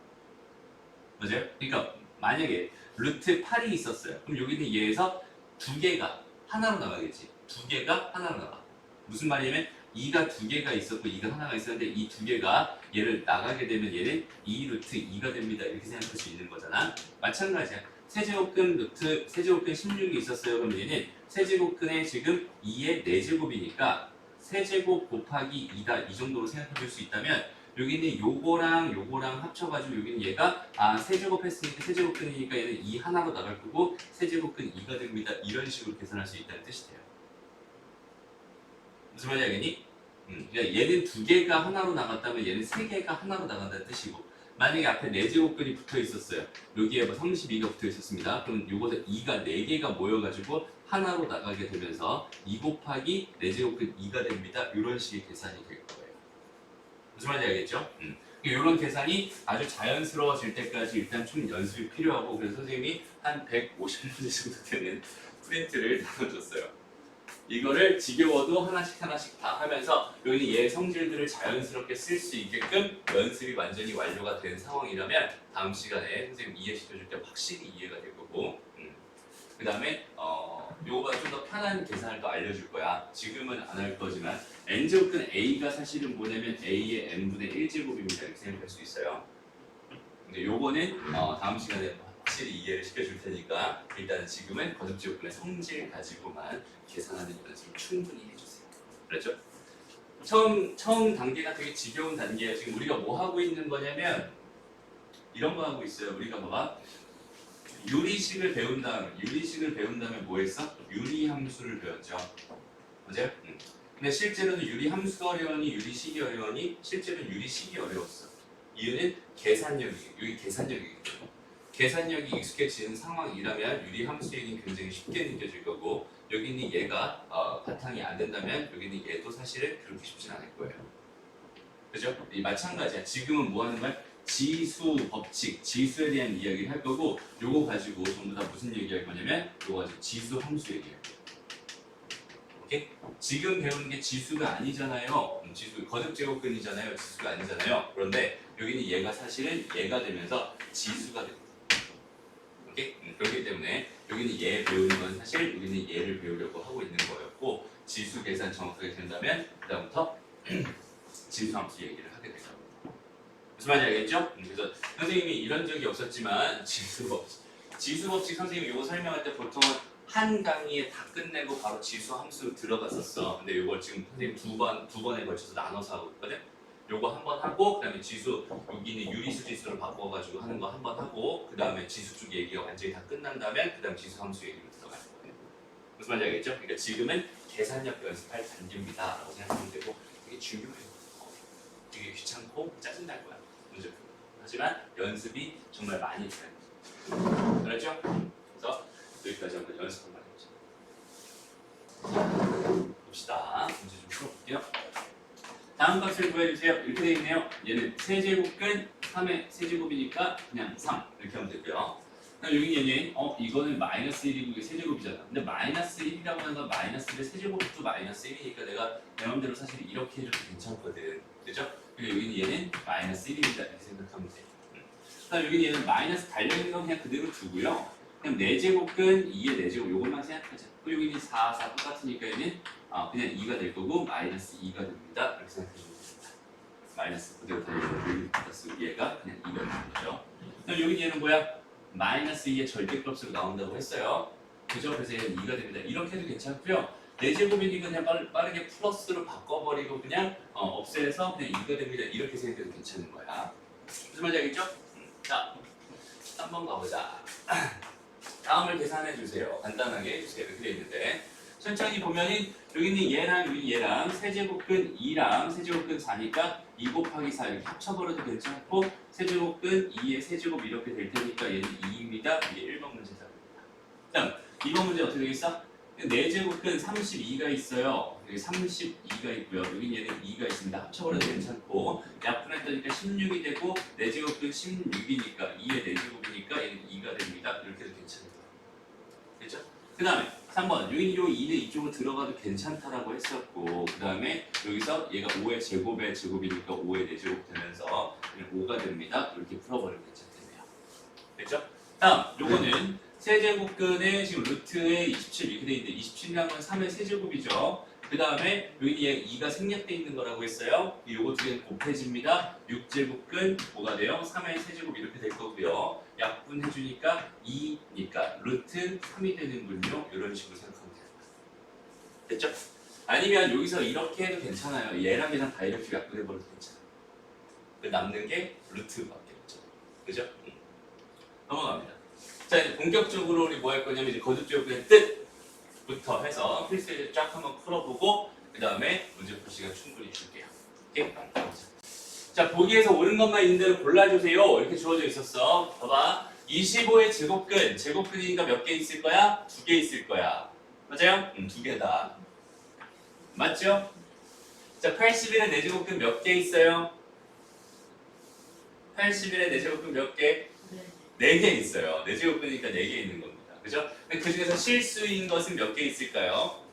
맞아요? 그러니까 만약에 루트 8이 있었어요. 그럼 여기는 얘에서 두 개가 하나로 나가겠지. 두 개가 하나로 나가. 무슨 말이냐면 2가 두 개가 있었고 2가 하나가 있었는데 이 두 개가 얘를 나가게 되면 얘는 2 루트 2가 됩니다. 이렇게 생각할 수 있는 거잖아. 마찬가지야. 세제곱근 루트 세제곱근 16이 있었어요. 그럼 얘는 세제곱근에 지금 2의 4제곱이니까 세제곱 곱하기 2다 이 정도로 생각해 줄 수 있다면 여기는 요거랑 요거랑 합쳐가지고 여기는 얘가 세제곱 했으니까 세제곱근이니까 얘는 2 하나로 나갈 거고 세제곱근 2가 됩니다. 이런 식으로 계산할 수 있다는 뜻이 돼요. 무슨 말인지 알겠니? 그러니까 얘는 두 개가 하나로 나갔다면 얘는 세 개가 하나로 나간다는 뜻이고 만약에 앞에 4제곱근이 붙어 있었어요. 여기에 뭐 32가 붙어 있었습니다. 그럼 요것에 2가 4개가 모여가지고 하나로 나가게 되면서 2 곱하기 4제곱근 2가 됩니다. 이런 식의 계산이 될 거예요. 무슨 말인지 알겠죠? 이런 계산이 아주 자연스러워질 때까지 일단 좀 연습이 필요하고 그래서 선생님이 한 150문제 정도 되는 프린트를 나눠줬어요. 이거를 지겨워도 하나씩 다 하면서 여기는 얘 성질들을 자연스럽게 쓸 수 있게끔 연습이 완전히 완료가 된 상황이라면 다음 시간에 선생님 이해시켜줄 때 확실히 이해가 될 거고 그 다음에 요거보다 좀 더 편한 계산을 또 알려줄 거야. 지금은 안 할 거지만 n제곱근 a가 사실은 뭐냐면 a의 n분의 1제곱입니다. 이렇게 생각할 수 있어요. 근데 요거는 다음 시간에 확실히 이해를 시켜줄 테니까 일단 지금은 거듭제곱근의 성질 가지고만 계산하는 연습을 충분히 해주세요. 그렇죠? 처음 단계가 되게 지겨운 단계예요. 지금 우리가 뭐 하고 있는 거냐면 이런 거 하고 있어요. 우리가 봐봐. 유리식을 배운 다음에 뭐 했어? 유리함수를 배웠죠. 맞아요? 근데 실제로는 유리함수 어려우니 유리식이 어려우니 실제로는 유리식이 어려웠어. 이유는 여기 계산력이거든요. 계산력이 익숙해지는 상황이라면 유리함수에는 굉장히 쉽게 느껴질 거고 여기는 얘가 바탕이 안 된다면 여기는 얘도 사실은 그렇게 쉽진 않을 거예요. 그죠? 마찬가지야. 지금은 뭐 하는 거야? 지수 법칙, 지수에 대한 이야기를 할 거고 요거 가지고 전부 다 무슨 얘기할 거냐면 요거 가지고 지수 함수 얘기할 거예요. 오케이? 지금 배우는 게 지수가 아니잖아요. 지수 거듭제곱근이잖아요. 지수가 아니잖아요. 그런데 여기는 얘가 사실은 얘가 되면서 지수가 됩니다. 오케이? 그렇기 때문에 여기는 얘 배우는 건 사실 여기는 얘를 배우려고 하고 있는 거였고 지수 계산 정확하게 된다면 그다음부터 지수 함수 얘기를 하게 되죠. 무슨 말인지 알겠죠? 그래서 선생님이 이런 적이 없었지만 지수 법칙 선생님 이거 설명할 때 보통은 한 강의에 다 끝내고 바로 지수 함수 들어갔었어. 근데 이걸 지금 선생님 두 번에 걸쳐서 나눠서 하고 있거든. 요거 한 번 하고 그다음에 지수 여기는 유리수 지수로 바꿔가지고 하는 거 한 번 하고 그다음에 지수 쪽 얘기가 완전히 다 끝난다면 그다음 지수 함수 얘기로 들어갈 거예요. 무슨 말인지 알겠죠? 그러니까 지금은 계산력 연습할 단계입니다라고 생각하면 되고 되게 중요해요. 되게 귀찮고 짜증날 거야. 문제 풀고. 하지만 연습이 정말 많이 돼요. 그렇죠? 그래서 여기까지 한번 연습 한번 해보자. 봅시다. 문제 좀 풀어볼게요. 다음 값을 구해주세요. 이렇게 되어 있네요. 얘는 세제곱근 3의 세제곱이니까 그냥 3 이렇게 하면 되고요. 그럼 여기 얘는 이거는 마이너스 1이고 이게 세제곱이잖아. 근데 마이너스 1이라고 하는 건 마이너스 1의 세제곱도 마이너스 1이니까 내가 내 마음대로 사실 이렇게 해줘도 괜찮거든. 그죠? 그리고 여기는 얘는 마이너스 1입니다. 이렇게 생각하면 돼요. 그다음 여기는 얘는 마이너스 달려있는 건 그냥 그대로 두고요. 그냥 4제곱근 2의 4제곱 요것만 생각하자. 그리고 여기는 4, 4 똑같으니까 얘는 그냥 2가 될 거고 마이너스 2가 됩니다. 이렇게 생각해주면 됩니다. 마이너스 그대로 달려있는 플러스 얘가 그냥 2가 되는 거죠. 그럼 여기 얘는 뭐야? 마이너스 2의 절대값으로 나온다고 했어요. 그죠? 그래서 얘는 2가 됩니다. 이렇게 해도 괜찮고요. 4제곱이니까 그냥 빠르게 플러스로 바꿔버리고 그냥 없애서 그냥 2가 됩니다. 이렇게 생각해도 괜찮은 거야. 무슨 말인지 알겠죠? 자, 한번 가보자. 다음을 계산해 주세요. 간단하게 해주세요. 이렇게 되어 있는데 천천히 보면은 여기는 얘랑 세제곱근 2랑 세제곱근 4니까 2 곱하기 4 이렇게 합쳐버려도 괜찮고 세제곱근 2의 세제곱 이렇게 될 테니까 얘는 2입니다. 이게 1번 문제 답입니다. 다음 2번 문제 어떻게 되겠어? 4제곱근 32가 있어요. 여기 32가 있고요. 여기 얘는 2가 있습니다. 합쳐버려도 괜찮고 약분했다니까 16이 되고 4제곱근 16이니까 2의 4제곱이니까 얘는 2가 됩니다. 이렇게 해도 괜찮아요. 됐죠? 그 다음에 3번 여기 요 2는 이쪽으로 들어가도 괜찮다라고 했었고 그 다음에 여기서 얘가 5의 제곱의 제곱이니까 5의 4제곱 되면서 5가 됩니다. 이렇게 풀어버리면 괜찮겠네요. 됐죠? 다음 요거는 세제곱근의 지금 루트에 27 이렇게 돼 있는데 27이라는 건 3의 세제곱이죠. 그 다음에 여기 얘 2가 생략돼 있는 거라고 했어요. 요거 두 개는 곱해집니다. 6제곱근 뭐가 돼요? 3의 세제곱 이렇게 될 거고요. 약분해주니까 2니까 루트 3이 되는군요. 이런 식으로 생각하면 돼요. 됐죠? 아니면 여기서 이렇게 해도 괜찮아요. 얘랑 얘랑 다 이렇게 약분해버려도 괜찮아요. 그 남는 게 루트밖에 없죠. 그죠? 넘어갑니다. 자 이제 본격적으로 우리 뭐 할 거냐면 이제 거듭제곱근의 뜻부터 해서 필수에 쫙 한번 풀어보고 그 다음에 문제 풀 시간 충분히 줄게요. 오케이? 자 보기에서 옳은 것만 있는 대로 골라주세요. 이렇게 주어져 있었어. 봐봐. 25의 제곱근, 제곱근이니까 몇 개 있을 거야? 2개 있을 거야. 맞아요? 2개다. 맞죠? 자 81의 4제곱근 몇 개 있어요? 81의 4제곱근 몇 개? 4개 있어요. 4제곱근이니까 4개 있는 겁니다. 그죠? 그 중에서 실수인 것은 몇 개 있을까요?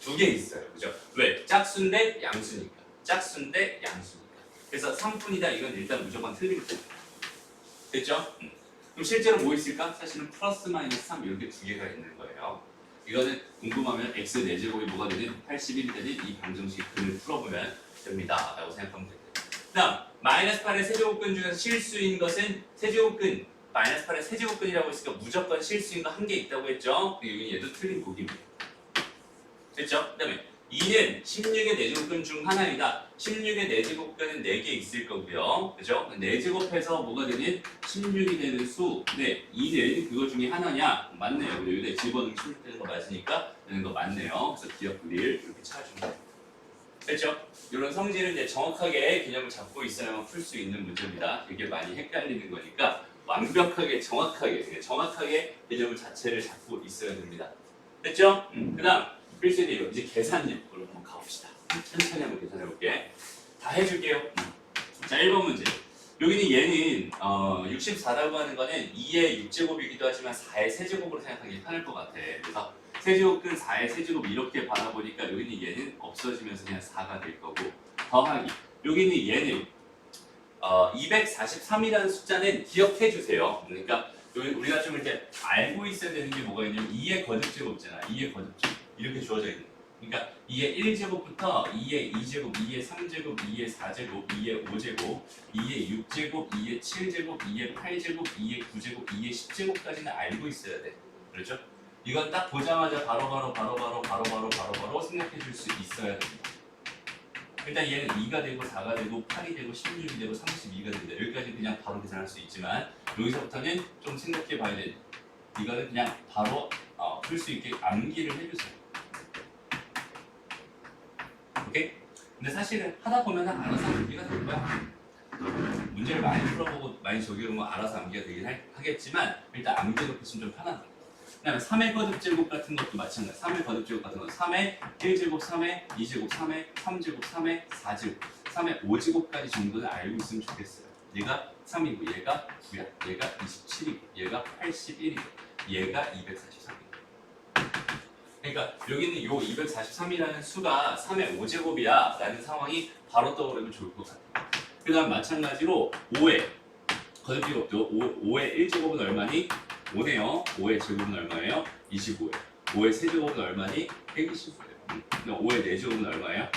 2개 있어요. 그죠? 왜? 짝수인데 양수니까. 짝수인데 양수니까. 그래서 3분이다 이건 일단 무조건 틀립니다. 됐죠? 그럼 실제로 뭐 있을까? 사실은 플러스 마이너스 3 이렇게 2개가 있는 거예요. 이거는 궁금하면 x 4제곱이 뭐가 되든 81이 되든 이 방정식 근을 풀어보면 됩니다. 라고 생각하면 됩니다. 다음 마이너스 8의 세제곱근 중에서 실수인 것은 세제곱근 마이너스 8의 세제곱근이라고 했으니까 무조건 실수인 거 한 개 있다고 했죠? 여기 얘도 틀린 보기입니다. 됐죠? 그 다음에 2는 16의 4제곱근 중 하나이다. 16의 4제곱근은 4개 있을 거고요. 그죠? 4제곱해서 뭐가 되는 16이 되는 수. 네, 2는 그거 중에 하나냐? 맞네요. 여기다 집어넣으면 16 되는 거 맞으니까 되는 거 맞네요. 그래서 기억 분리를 이렇게 찾아주면 돼요. 됐죠? 이런 성질은 이제 정확하게 개념을 잡고 있어야만 풀 수 있는 문제입니다. 되게 많이 헷갈리는 거니까 완벽하게 정확하게 개념을 자체를 잡고 있어야 됩니다. 됐죠? 그 다음 필수는 이거 이제 계산력으로 한번 가봅시다. 천천히 한번 계산해 볼게. 다 해줄게요. 자 1번 문제. 여기는 얘는 64라고 하는 거는 2의 6제곱이기도 하지만 4의 세제곱으로 생각하기 편할 것 같아. 그래서 세제곱근 4의 세제곱 이렇게 받아보니까 여기는 얘는 없어지면서 그냥 4가 될 거고 더하기 여기는 얘는 243이라는 숫자는 기억해 주세요. 그러니까 여기 우리가 좀 이렇게 알고 있어야 되는 게 뭐가 있냐면 2의 거듭제곱 있잖아. 2의 거듭제곱 이렇게 주어져 있는 거야. 그러니까 2의 1제곱부터 2의 2제곱, 2의 3제곱, 2의 4제곱, 2의 5제곱, 2의 6제곱, 2의 7제곱, 2의 8제곱, 2의 9제곱, 2의 10제곱까지는 알고 있어야 돼. 그렇죠? 이건 딱 보자마자 바로바로 생각해 줄 수 있어야 됩니다. 일단 얘는 2가 되고 4가 되고 8이 되고 16이 되고 32가 됩니다. 여기까지 그냥 바로 계산할 수 있지만 여기서부터는 좀 생각해 봐야 돼. 이거는 그냥 바로 풀 수 있게 암기를 해주세요. 오케이? 근데 사실은 하다 보면 알아서 암기가 될 거야. 문제를 많이 풀어보고 많이 적용하면 알아서 암기가 되긴 하겠지만 일단 암기로 했으면 좀 편하다. 그 다음에 3의 거듭제곱 같은 것도 마찬가지. 3의 거듭제곱 같은 건 3의 1제곱, 3의 2제곱, 3의 3제곱, 3의 4제곱, 3의 5제곱까지 정도는 알고 있으면 좋겠어요. 얘가 3이고 얘가 9야. 얘가 27이고 얘가 81이고 얘가 243이고 그러니까 여기는 요 243이라는 수가 3의 5제곱이야 라는 상황이 바로 떠오르면 좋을 것 같아요. 그 다음 마찬가지로 5의 거듭제곱도 5의 1제곱은 얼마니? 5네요. 5의 제곱은 얼마예요? 25예요. 5의 세제곱은 얼마니? 125예요. 5의 4제곱은 얼마예요?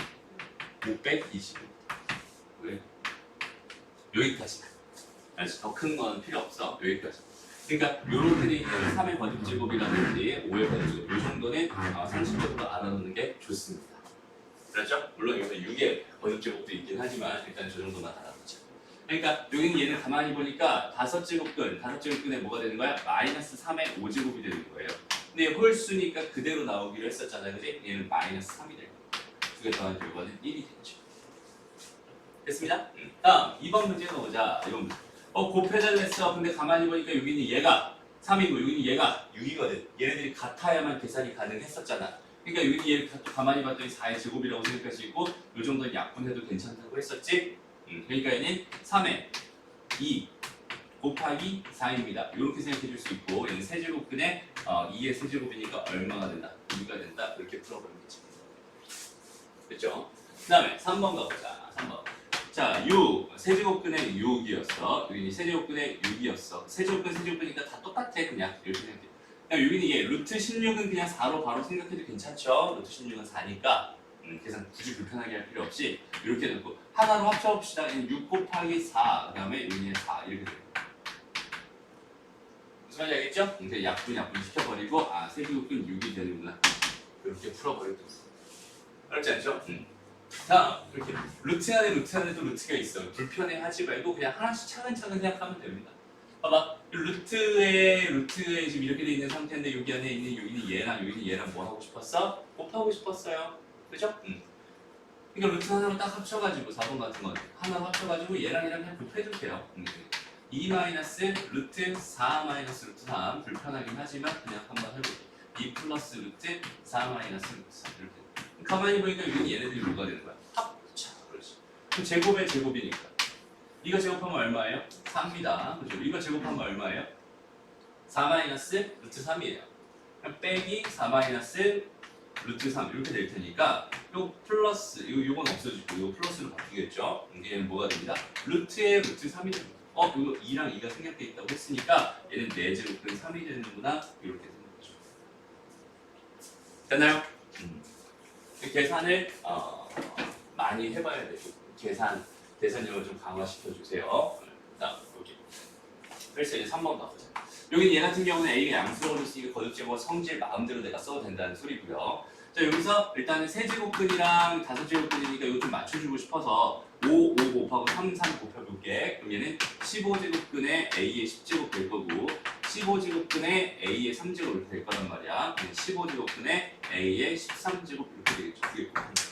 525. 왜? 여기까지만. 더 큰 건 필요 없어. 여기까지. 그러니까 요런 틀이 3의 거듭제곱이라든지 5의 거듭제곱 이 정도는 상식적으로 알아놓는 게 좋습니다. 그렇죠? 물론 여기서 6의 거듭제곱도 있긴 하지만 일단 저 정도만 알아보자. 그러니까 여기는 얘는 가만히 보니까 5제곱근에 뭐가 되는 거야? 마이너스 3의 5제곱이 되는 거예요. 근데 홀수니까 그대로 나오기로 했었잖아요. 그지? 얘는 마이너스 3이 될 거예요. 두 개 더한 결과는 1이 되죠. 됐습니다? 다음 2번 문제 넣어보자. 이번 문제. 곱해자를 했어. 근데 가만히 보니까 여기는 얘가 3이고 여기는 얘가 6이거든. 얘네들이 같아야만 계산이 가능했었잖아. 그러니까 여기는 얘를 가만히 봤더니 4의 제곱이라고 생각할 수 있고 이 정도는 약분해도 괜찮다고 했었지. 그러니까 얘는 3의 2 곱하기 4입니다. 이렇게 생각해 줄 수 있고 얘는 세제곱근의 2의 세제곱이니까 얼마가 된다? 2가 된다. 이렇게 풀어버리면 되지. 됐죠? 그 다음에 3번 가보자. 3번. 자, 6. 세제곱근의 6이었어. 여기는 세제곱근의 6이었어. 세제곱근이니까 다 똑같아. 그냥 이렇게 생각해. 그냥 여기는 얘 루트 16은 그냥 4로 바로 생각해도 괜찮죠? 루트 16은 4니까 계산 굳이 불편하게 할 필요 없이 이렇게 놓고 하나로 합쳐봅시다. 6 곱하기 4. 그 다음에 여기는 4 이렇게 돼요. 무슨 말인지 알겠죠? 이제 약분 시켜버리고 세제곱근 6이 되는구나. 이렇게 풀어버리고 어렵지 않죠? 자, 이렇게 루트 안에도 루트가 있어. 불편해하지 말고 그냥 하나씩 차근차근 생각하면 됩니다. 봐봐, 루트에 지금 이렇게 돼 있는 상태인데 여기 안에 있는 여기는 얘랑 뭐 하고 싶었어? 곱하고 싶었어요. 그죠? 그러니까 루트 하나로 딱 합쳐가지고 4번 같은 건 하나로 합쳐가지고 얘랑 그냥 곱해도 돼요. 2 마이너스 루트 4 마이너스 루트 3 불편하긴 하지만 그냥 한번 해볼게요. 2 플러스 루트 4 마이너스 루트 3 이렇게. 가만히 보니까 여기는 얘네들이 뭐가 되는 거야? 합차. 그렇지. 그럼 제곱의 제곱이니까. 이거 제곱하면 얼마예요? 4입니다. 그렇죠? 이거 제곱하면 얼마예요? 4 마이너스 루트 3이에요. 그럼 빼기 4 마이너스 루트 3 이렇게 될 테니까 요 플러스 요건 없어지고 요 플러스로 바뀌겠죠? 얘는 뭐가 됩니다? 루트의 루트 3이 됩니다. 이거 2랑 2가 생략돼 있다고 했으니까 얘는 4제곱은 3이 되는구나. 이렇게 되는 거죠. 됐나요? 계산을 많이 해봐야 되고 계산력을 좀 강화시켜 주세요. 다음 여기. 그래서 이제 3번 가보자. 여기는 얘 같은 경우는 A가 양수로서으니까 거듭제곱과 성질 마음대로 내가 써도 된다는 소리고요. 자, 여기서 일단은 세제곱근이랑 5제곱근이니까 이거 좀 맞춰주고 싶어서 5 곱하고 3 곱해볼게. 그럼 얘는 15제곱근에 A의 10제곱 될 거고 15제곱근에 A의 3제곱 이렇게 될 거란 말이야. 15제곱근에 A의 13제곱 이렇게 되겠죠. 이게 곱하는 거.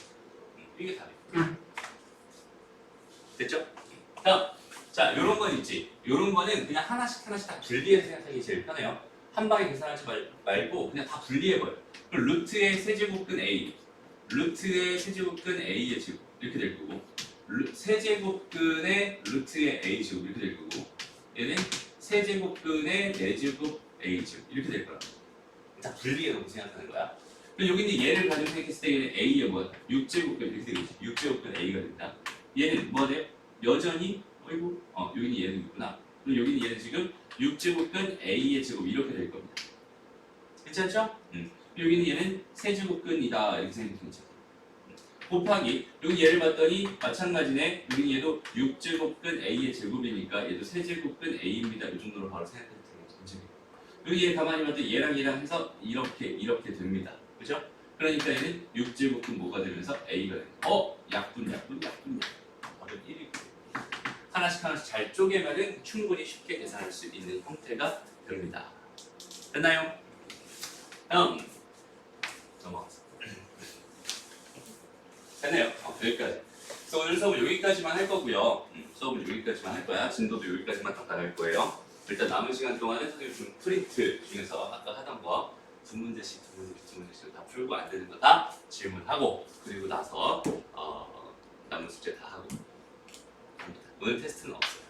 이게 답이에요. 됐죠? 다음. 자, 요런 건 있지. 요런 거는 그냥 하나씩 다 분리해서 생각하기 제일 편해요. 한 방에 계산하지 말고 그냥 다 분리해버려. 그럼 루트의 세제곱근 A, 루트의 세제곱근 A의 제곱 이렇게 될 거고 세제곱근의 루트의 A 제곱 이렇게 될 거고 얘는 세제곱근의 4제곱 A 제곱 이렇게 될 거야. 다 분리해놓고 생각하는 거야. 그럼 여기 있는 얘를 가지고 생각했을 때 얘는 A의 뭐야? 6제곱근 이렇게 되겠지. 6제곱근 A가 된다. 얘는 뭐가 돼요? 여전히 여기는 얘는 있구나. 그럼 여기는 얘는 지금 6제곱근 A의 제곱 이렇게 될 겁니다. 괜찮죠? 여기는 얘는 세제곱근이다 이렇게 생각하면 괜찮아요. 곱하기 여기 얘를 봤더니 마찬가지네. 여기 얘도 6제곱근 A의 제곱이니까 얘도 세제곱근 A입니다. 이 정도로 바로 생각해도 되겠죠. 여기 얘 가만히 봤더니 얘랑 해서 이렇게 됩니다. 그죠? 그러니까 얘는 6제곱근 뭐가 되면서 A가 됩니다. 약분. 답은 1이고. 하나씩 잘 쪼개면은 충분히 쉽게 계산할 수 있는 형태가 됩니다. 됐나요? 다음 넘어가서 됐네요. 여기까지. 그래서 오늘 수업은 여기까지만 할 거고요. 수업은 여기까지만 할 거야. 진도도 여기까지만 다 나갈 거예요. 일단 남은 시간 동안은 선생님 좀 프린트 중에서 아까 하던 거 두 문제씩 다 풀고 안 되는 거 다 질문하고 그리고 나서 남은 숙제 다 하고 합니다. 오늘 테스트는 없어요.